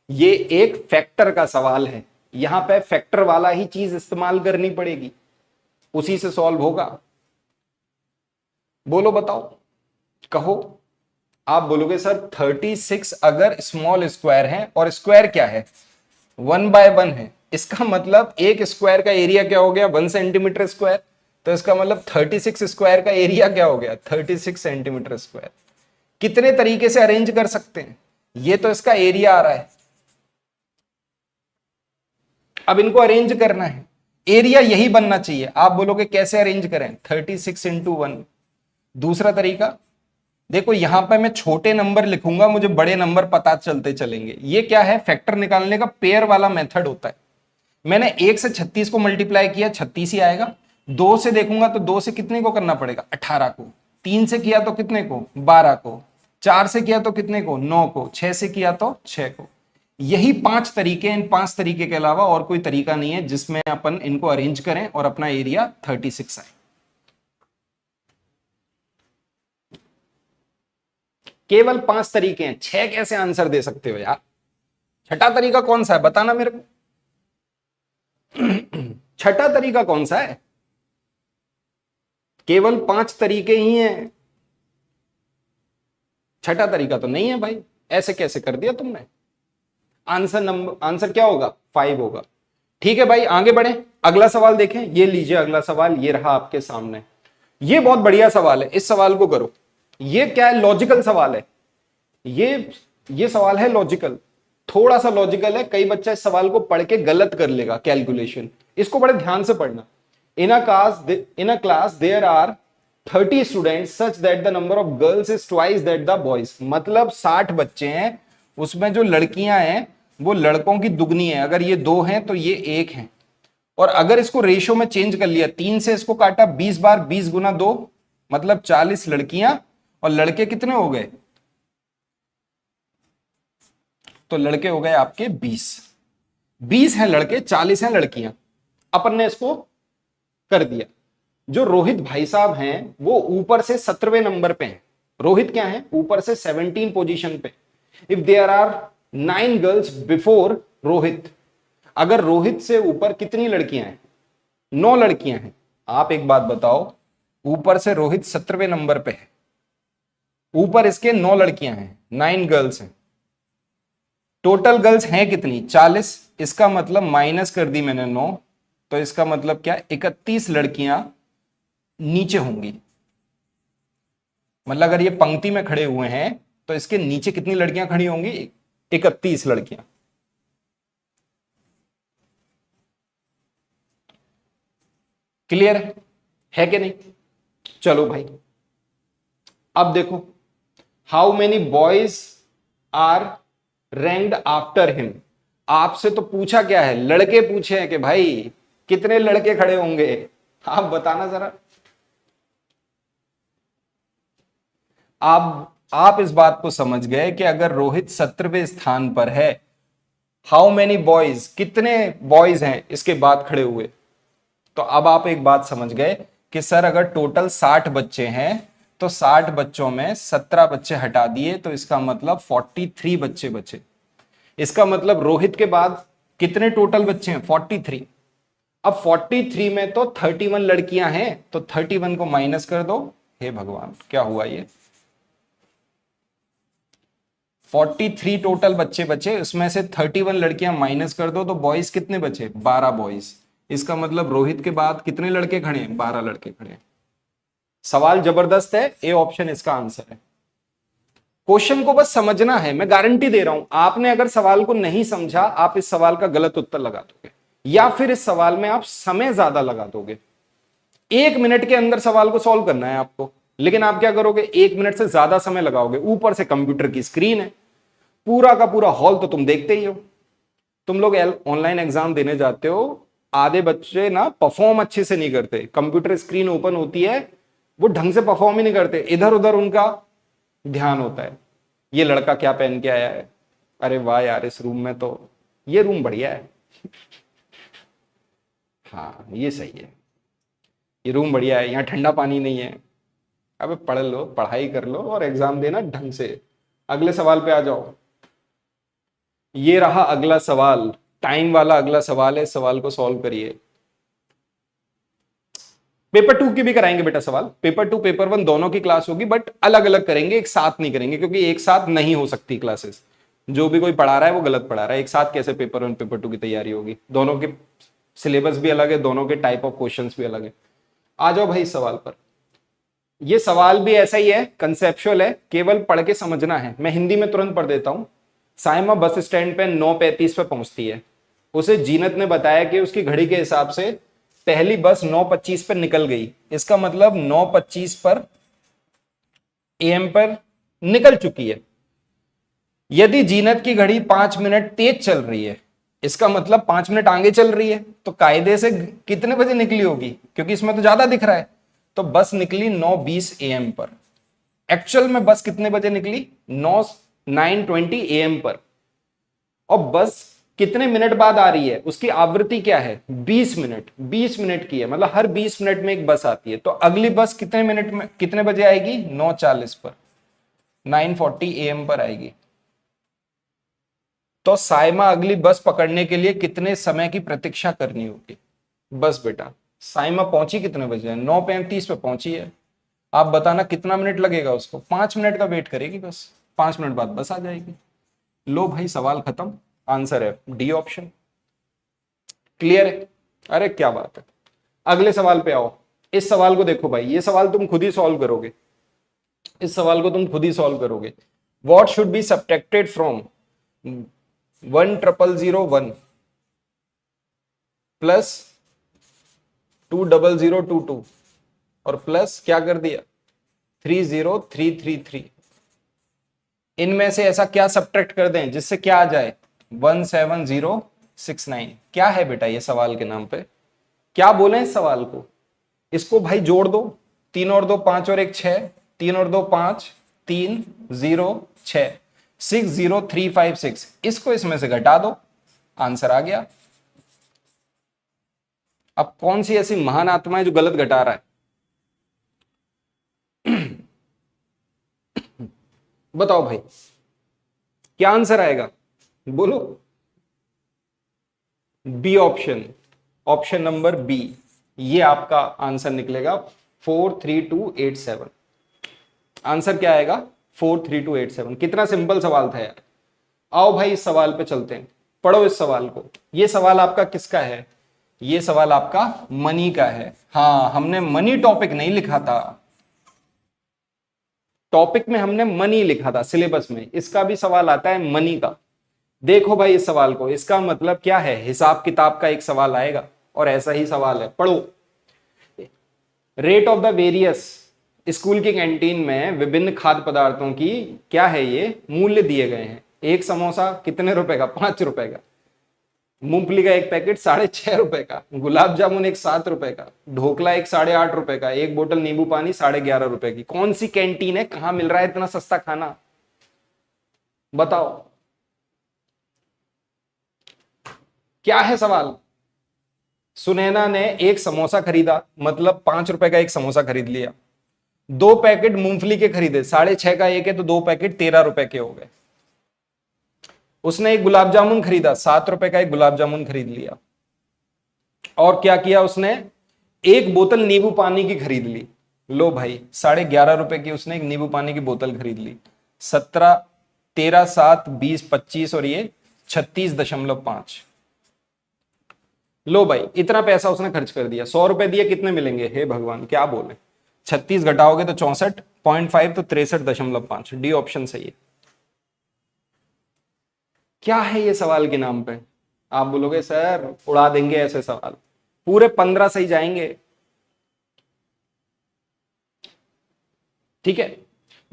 ये एक फैक्टर का सवाल है, यहां पे फैक्टर वाला ही चीज इस्तेमाल करनी पड़ेगी, उसी से सॉल्व होगा। बोलो बताओ, कहो। आप बोलोगे सर 36 अगर स्मॉल स्क्वायर है, और स्क्वायर क्या है? 1/1 है, इसका मतलब एक स्क्वायर का एरिया क्या हो गया? 1 सेंटीमीटर स्क्वायर। तो इसका मतलब 36 स्क्वायर का एरिया क्या हो गया? 36 सेंटीमीटर स्क्वायर। कितने तरीके से अरेंज कर सकते हैं? ये तो इसका एरिया आ रहा है, अब इनको अरेंज करना है, एरिया यही बनना चाहिए। आप बोलोगे कैसे अरेंज करें? 36 × 1। दूसरा तरीका देखो, यहां पर मैं छोटे नंबर लिखूंगा, मुझे बड़े नंबर पता चलते चलेंगे। ये क्या है? फैक्टर निकालने का पेयर वाला मेथड होता है। मैंने 1 से 36 को मल्टीप्लाई किया, 36 ही आएगा। 2 से देखूंगा तो 2 से कितने को करना पड़ेगा? 18 को। 3 से किया तो कितने को? 12 को। 4 से किया तो कितने को? 9 को। 6 से किया तो 6 को। यही 5 तरीके, इन 5 तरीके के अलावा और कोई तरीका नहीं है जिसमें अपन इनको अरेंज करें और अपना एरिया 36 आए। केवल 5 तरीके हैं, 6 कैसे आंसर दे सकते हो यार? छठा तरीका कौन सा है बताना मेरे को। छठा तरीका कौन सा है? केवल 5 तरीके ही हैं, छठा तरीका तो नहीं है भाई। ऐसे कैसे कर दिया तुमने? आंसर क्या होगा? 5 होगा। ठीक है भाई, आगे बढ़े, अगला सवाल देखें। ये लीजिए अगला सवाल, ये रहा आपके सामने। ये बहुत बढ़िया सवाल है, इस सवाल को करो। ये क्या है? लॉजिकल सवाल है। ये सवाल है लॉजिकल, थोड़ा सा लॉजिकल है। कई बच्चा इस सवाल को पढ़ के गलत कर लेगा कैलकुलेशन, इसको बड़े ध्यान से पढ़ना। In a class there are 30 student such that the number of girls is twice that the boys. मतलब 60 बच्चे हैं, उसमें जो लड़कियां हैं वो लड़कों की दुगनी है। अगर ये 2 हैं तो ये 1 है। और अगर इसको रेशियो में चेंज कर लिया, 3 से इसको काटा 20 बार, 20 गुना 2 मतलब 40 लड़कियां, और लड़के कितने हो गए? तो लड़के हो गए आपके 20। 20 हैं लड़के, 40 हैं लड़कियां। अपन ने इसको कर दिया। जो रोहित भाई साहब हैं वो ऊपर से 17वें नंबर पे हैं। रोहित क्या है? ऊपर से 17 पोजीशन पे। If there are 9 girls before Rohit, अगर रोहित से ऊपर कितनी लड़कियां हैं? 9 लड़कियां हैं। आप एक बात बताओ, ऊपर से रोहित 17वें नंबर पे है, ऊपर इसके 9 लड़कियां हैं, 9 गर्ल्स हैं। टोटल गर्ल्स हैं कितनी? 40। इसका मतलब माइनस कर दी मैंने 9, तो इसका मतलब क्या? 31 लड़कियां नीचे होंगी। मतलब अगर ये पंक्ति में खड़े हुए हैं तो इसके नीचे कितनी लड़कियां खड़ी होंगी? 31 लड़कियां। क्लियर है कि नहीं? चलो भाई, अब देखो, how many boys are ranked after him. आपसे तो पूछा क्या है? लड़के पूछे हैं कि भाई कितने लड़के खड़े होंगे, आप बताना जरा। आप इस बात को समझ गए कि अगर रोहित 17वें स्थान पर है, हाउ मेनी बॉयज, कितने बॉयज हैं इसके बाद खड़े हुए। तो अब आप एक बात समझ गए कि सर अगर टोटल 60 बच्चे हैं तो 60 बच्चों में 17 बच्चे हटा दिए तो इसका मतलब 43 बच्चे बचे। इसका मतलब रोहित के बाद कितने टोटल बच्चे हैं? 43। अब 43 में तो 31 लड़कियां हैं, तो 31 को माइनस कर दो। हे भगवान, क्या हुआ ये? 43 टोटल बच्चे बचे, उसमें से 31 लड़कियां माइनस कर दो तो बॉयज कितने बचे? 12 बॉयज। इसका मतलब रोहित के बाद कितने लड़के खड़े हैं? 12 लड़के खड़े हैं। सवाल जबरदस्त है, ए ऑप्शन इसका आंसर है। क्वेश्चन को बस समझना है, मैं गारंटी दे रहा हूं, आपने अगर सवाल को नहीं समझा, आप इस सवाल का गलत उत्तर लगा दोगे, या फिर इस सवाल में आप समय ज्यादा लगा दोगे। 1 मिनट के अंदर सवाल को सॉल्व करना है आपको, लेकिन आप क्या करोगे? 1 मिनट से ज्यादा समय लगाओगे। ऊपर से कंप्यूटर की स्क्रीन है, पूरा का पूरा हॉल तो तुम देखते ही हो। तुम लोग ऑनलाइन एग्जाम देने जाते हो, आधे बच्चे ना परफॉर्म अच्छे से नहीं करते। कंप्यूटर स्क्रीन ओपन होती है, वो ढंग से परफॉर्म ही नहीं करते, इधर उधर उनका ध्यान होता है। ये लड़का क्या पहन के आया है, अरे वाह यार इस रूम में तो, ये रूम बढ़िया है, हाँ ये सही है, ये रूम बढ़िया है, यहाँ ठंडा पानी नहीं है। अबे पढ़ लो, पढ़ाई कर लो और एग्जाम देना ढंग से। अगले सवाल पे आ जाओ। ये रहा अगला सवाल, टाइम वाला अगला सवाल है, इस सवाल को सॉल्व करिए। पेपर 2 की भी कराएंगे बेटा सवाल, पेपर 2 पेपर 1 दोनों की क्लास होगी, बट अलग अलग करेंगे, एक साथ नहीं करेंगे, क्योंकि एक साथ नहीं हो सकती क्लासेस। जो भी कोई पढ़ा रहा है वो गलत पढ़ा रहा है। एक साथ कैसे पेपर 1 पेपर 2 की तैयारी होगी? दोनों के सिलेबस भी अलग है, दोनों के टाइप ऑफ क्वेश्चंस भी अलग है। आ जाओ भाई इस सवाल पर। ये सवाल भी ऐसा ही है, कंसेप्चुअल है, केवल पढ़ के समझना है। मैं हिंदी में तुरंत पढ़ देता हूं। साइमा बस स्टैंड पे 9:35 पे पहुंचती है। उसे जीनत ने बताया कि उसकी घड़ी के हिसाब से पहली बस 9:25 पर निकल गई। इसका मतलब 9:25 पर एएम पर निकल चुकी है। यदि जीनत की घड़ी 5 मिनट तेज चल रही है, इसका मतलब 5 मिनट आगे चल रही है, तो कायदे से कितने बजे निकली होगी? क्योंकि इसमें तो ज्यादा दिख रहा है, तो बस निकली 9:20 एएम पर। एक्चुअल में बस कितने बजे निकली? 9:20 एएम पर। और बस कितने मिनट बाद आ रही है? उसकी आवृत्ति क्या है? 20 मिनट। 20 मिनट की है, मतलब हर 20 मिनट में एक बस आती है। तो अगली बस कितने मिनट में, कितने बजे आएगी? 9:40 पर, 9:40 एएम पर आएगी। तो साइमा अगली बस पकड़ने के लिए कितने समय की प्रतीक्षा करनी होगी? बस बेटा, साइमा पहुंची कितने बजे? 9:35 पे पहुंची है। आप बताना कितना मिनट लगेगा उसको? 5 मिनट का वेट करेगी बस, 5 मिनट बाद बस आ जाएगी। लो भाई सवाल खत्म, आंसर है डी ऑप्शन। क्लियर है? अरे क्या बात है। अगले सवाल पे आओ। इस सवाल को देखो भाई, ये सवाल तुम खुद ही सॉल्व करोगे, इस सवाल को तुम खुद ही सॉल्व करोगे। What should be subtracted from 1,000,1 plus 2,0,022 और प्लस क्या कर दिया 30333। इनमें से ऐसा क्या सब्ट्रैक्ट कर दें जिससे क्या आ जाए 17069। क्या है बेटा ये सवाल के नाम पे, क्या बोले इस सवाल को? इसको भाई जोड़ दो, 3 और 2 5 और 1 6, 3 और 2 5, 3 0 6, 60356। इसको इसमें से घटा दो, आंसर आ गया। अब कौन सी ऐसी महान आत्मा है जो गलत घटा रहा है? बताओ भाई क्या आंसर आएगा, बोलो। B option, option number B, ये आपका आंसर निकलेगा 43287। आंसर क्या आएगा 43287। कितना सिंपल सवाल था यार। आओ भाई इस सवाल पे चलते हैं, पढ़ो इस सवाल को। ये सवाल आपका किसका है? ये सवाल आपका मनी का है। हाँ, हमने मनी टॉपिक नहीं लिखा था, टॉपिक में हमने मनी लिखा था सिलेबस में। इसका भी सवाल आता है मनी का। देखो भाई इस सवाल को, इसका मतलब क्या है, हिसाब किताब का एक सवाल आएगा और ऐसा ही सवाल है, पढ़ो। Rate of the various, school की कैंटीन में विभिन्न खाद्य पदार्थों की क्या है, ये मूल्य दिए गए हैं। एक समोसा कितने रुपए का? 5 रुपए का। मूंगफली का एक पैकेट 6.5 रुपए का। गुलाब जामुन एक 7 रुपए का। ढोकला एक 8.5 रुपए का। एक बोतल नींबू पानी 11.5 रुपए की। कौन सी कैंटीन है, कहां मिल रहा है इतना सस्ता खाना, बताओ। क्या है सवाल? सुनैना ने एक समोसा खरीदा, मतलब 5 रुपए का एक समोसा खरीद लिया। 2 पैकेट मूंगफली के खरीदे, 6.5 का एक है तो 2 पैकेट 13 रुपए के हो गए। उसने एक गुलाब जामुन खरीदा, 7 रुपए का एक गुलाब जामुन खरीद लिया। और क्या किया उसने, एक बोतल नींबू पानी की खरीद ली। लो भाई 11.5 रुपए की उसने एक नींबू पानी की बोतल खरीद ली। 17 13 7 20 25 और ये 36.5। लो भाई इतना पैसा उसने खर्च कर दिया। 100 रुपए दिए, कितने मिलेंगे, हे भगवान क्या बोले। 36 घटाओगे तो 64.5 तो 63.5। डी ऑप्शन सही है। क्या है ये सवाल के नाम पे? आप बोलोगे सर उड़ा देंगे ऐसे सवाल, पूरे 15 सही जाएंगे। ठीक है,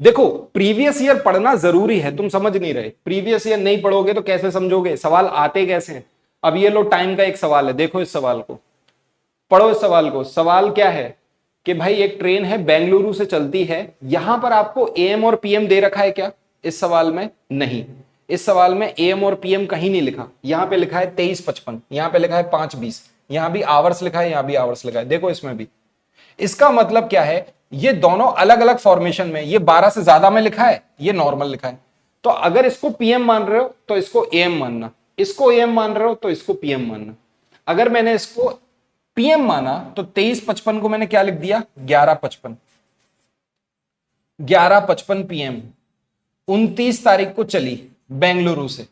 देखो प्रीवियस ईयर पढ़ना जरूरी है, तुम समझ नहीं रहे। प्रीवियस ईयर नहीं पढ़ोगे तो कैसे समझोगे, सवाल आते कैसे हैं। अब ये लो टाइम का एक सवाल है, देखो इस सवाल को, पढ़ो इस सवाल को। सवाल क्या है कि भाई एक ट्रेन है बेंगलुरु से चलती है। यहां पर आपको एएम और पीएम दे रखा है क्या इस सवाल में? नहीं, इस सवाल में एएम और पीएम कहीं नहीं लिखा। यहां पे लिखा है 23:55, यहां पे लिखा है 5:20, यहां भी आवर्स लिखा है, यहां भी आवर्स लिखा है, देखो इसमें भी। इसका मतलब क्या है, ये दोनों अलग अलग फॉर्मेशन में, ये 12 से ज्यादा में लिखा है, ये नॉर्मल लिखा है। तो अगर इसको पीएम मान रहे हो तो इसको एएम मानना, इसको एएम मान रहे हो तो इसको पीएम मानना। अगर मैंने इसको पीएम माना तो 23:55 को मैंने क्या लिख दिया 11:55। 11:55 पीएम 29 तारीख को चली बेंगलुरु से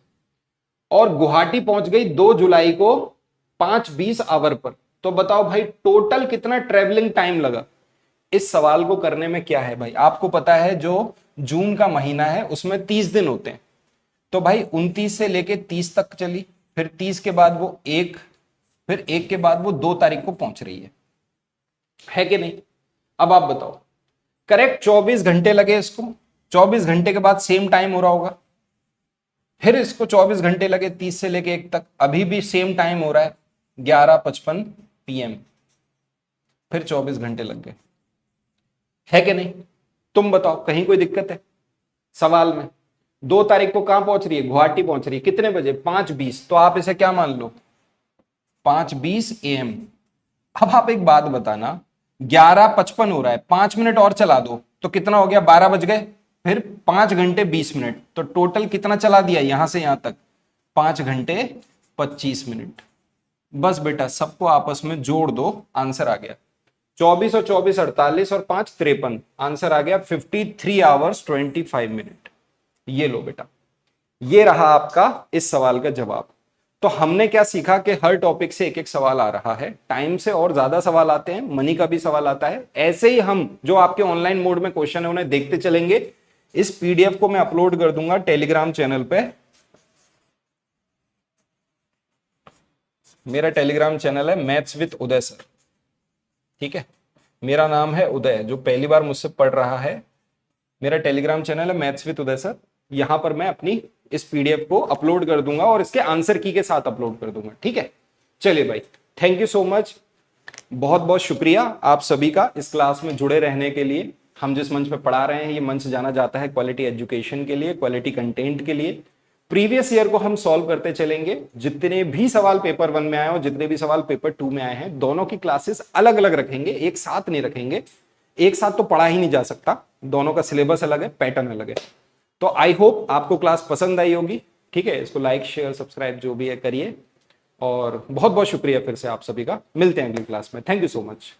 और गुवाहाटी पहुंच गई 2 जुलाई को 5:20 आवर पर। तो बताओ भाई टोटल कितना ट्रेवलिंग टाइम लगा। इस सवाल को करने में क्या है भाई, आपको पता है जो जून का महीना है उसमें 30 दिन होते हैं। तो भाई 29 से लेके 30 तक चली, फिर 30 के बाद वो 1, फिर 1 के बाद वो 2 तारीख को पहुंच रही है कि नहीं? अब आप बताओ, करेक्ट 24 घंटे लगे इसको। 24 घंटे के बाद सेम टाइम हो रहा होगा, फिर इसको 24 घंटे लगे 30 से लेके 1 तक, अभी भी सेम टाइम हो रहा है 11:55 पीएम, फिर 24 घंटे लग गए, है कि नहीं? तुम बताओ कहीं कोई दिक्कत है सवाल में? 2 तारीख को कहां पहुंच रही है, गुवाहाटी पहुंच रही है, कितने बजे 5:20। तो आप इसे क्या मान लो 5:20 AM। अब आप एक बात बताना, 11:55 हो रहा है, 5 मिनट और चला दो तो कितना हो गया, 12 बज गए, फिर 5 घंटे 20 मिनट, तो टोटल कितना चला दिया यहां से यहां तक 5 घंटे 25 मिनट। बस बेटा सबको आपस में जोड़ दो, आंसर आ गया 24 और 24 48 और 5 53, आंसर आ गया 53 आवर्स 25 मिनट। ये लो बेटा, ये रहा आपका इस सवाल का जवाब। तो हमने क्या सीखा कि हर टॉपिक से एक एक सवाल आ रहा है, टाइम से और ज्यादा सवाल आते हैं, मनी का भी सवाल आता है। ऐसे ही हम जो आपके ऑनलाइन मोड में क्वेश्चन है उन्हें देखते चलेंगे। इस पीडीएफ को मैं अपलोड कर दूंगा टेलीग्राम चैनल पे। मेरा टेलीग्राम चैनल है मैथ्स विद उदय सर, ठीक है? मेरा नाम है उदय, जो पहली बार मुझसे पढ़ रहा है, मेरा टेलीग्राम चैनल है मैथ्स विद उदय सर। यहां पर मैं अपनी इस पीडीएफ को अपलोड कर दूंगा और इसके आंसर की के साथ अपलोड कर दूंगा, ठीक है। चलिए भाई, थैंक यू सो मच, बहुत बहुत शुक्रिया आप सभी का इस क्लास में जुड़े रहने के लिए। हम जिस मंच पे पढ़ा रहे हैं, ये मंच जाना जाता है क्वालिटी एजुकेशन के लिए, क्वालिटी कंटेंट के लिए। प्रीवियस ईयर को हम सॉल्व करते चलेंगे। जितने भी सवाल पेपर 1 में आए और जितने भी सवाल पेपर 2 में आए हैं, दोनों की क्लासेस अलग अलग रखेंगे, एक साथ नहीं रखेंगे। एक साथ तो पढ़ा ही नहीं जा सकता, दोनों का सिलेबस अलग है, पैटर्न अलग है। तो आई होप आपको क्लास पसंद आई होगी, ठीक है। इसको लाइक शेयर सब्सक्राइब जो भी है करिए, और बहुत बहुत शुक्रिया फिर से आप सभी का। मिलते हैं अगली क्लास में, थैंक यू सो मच।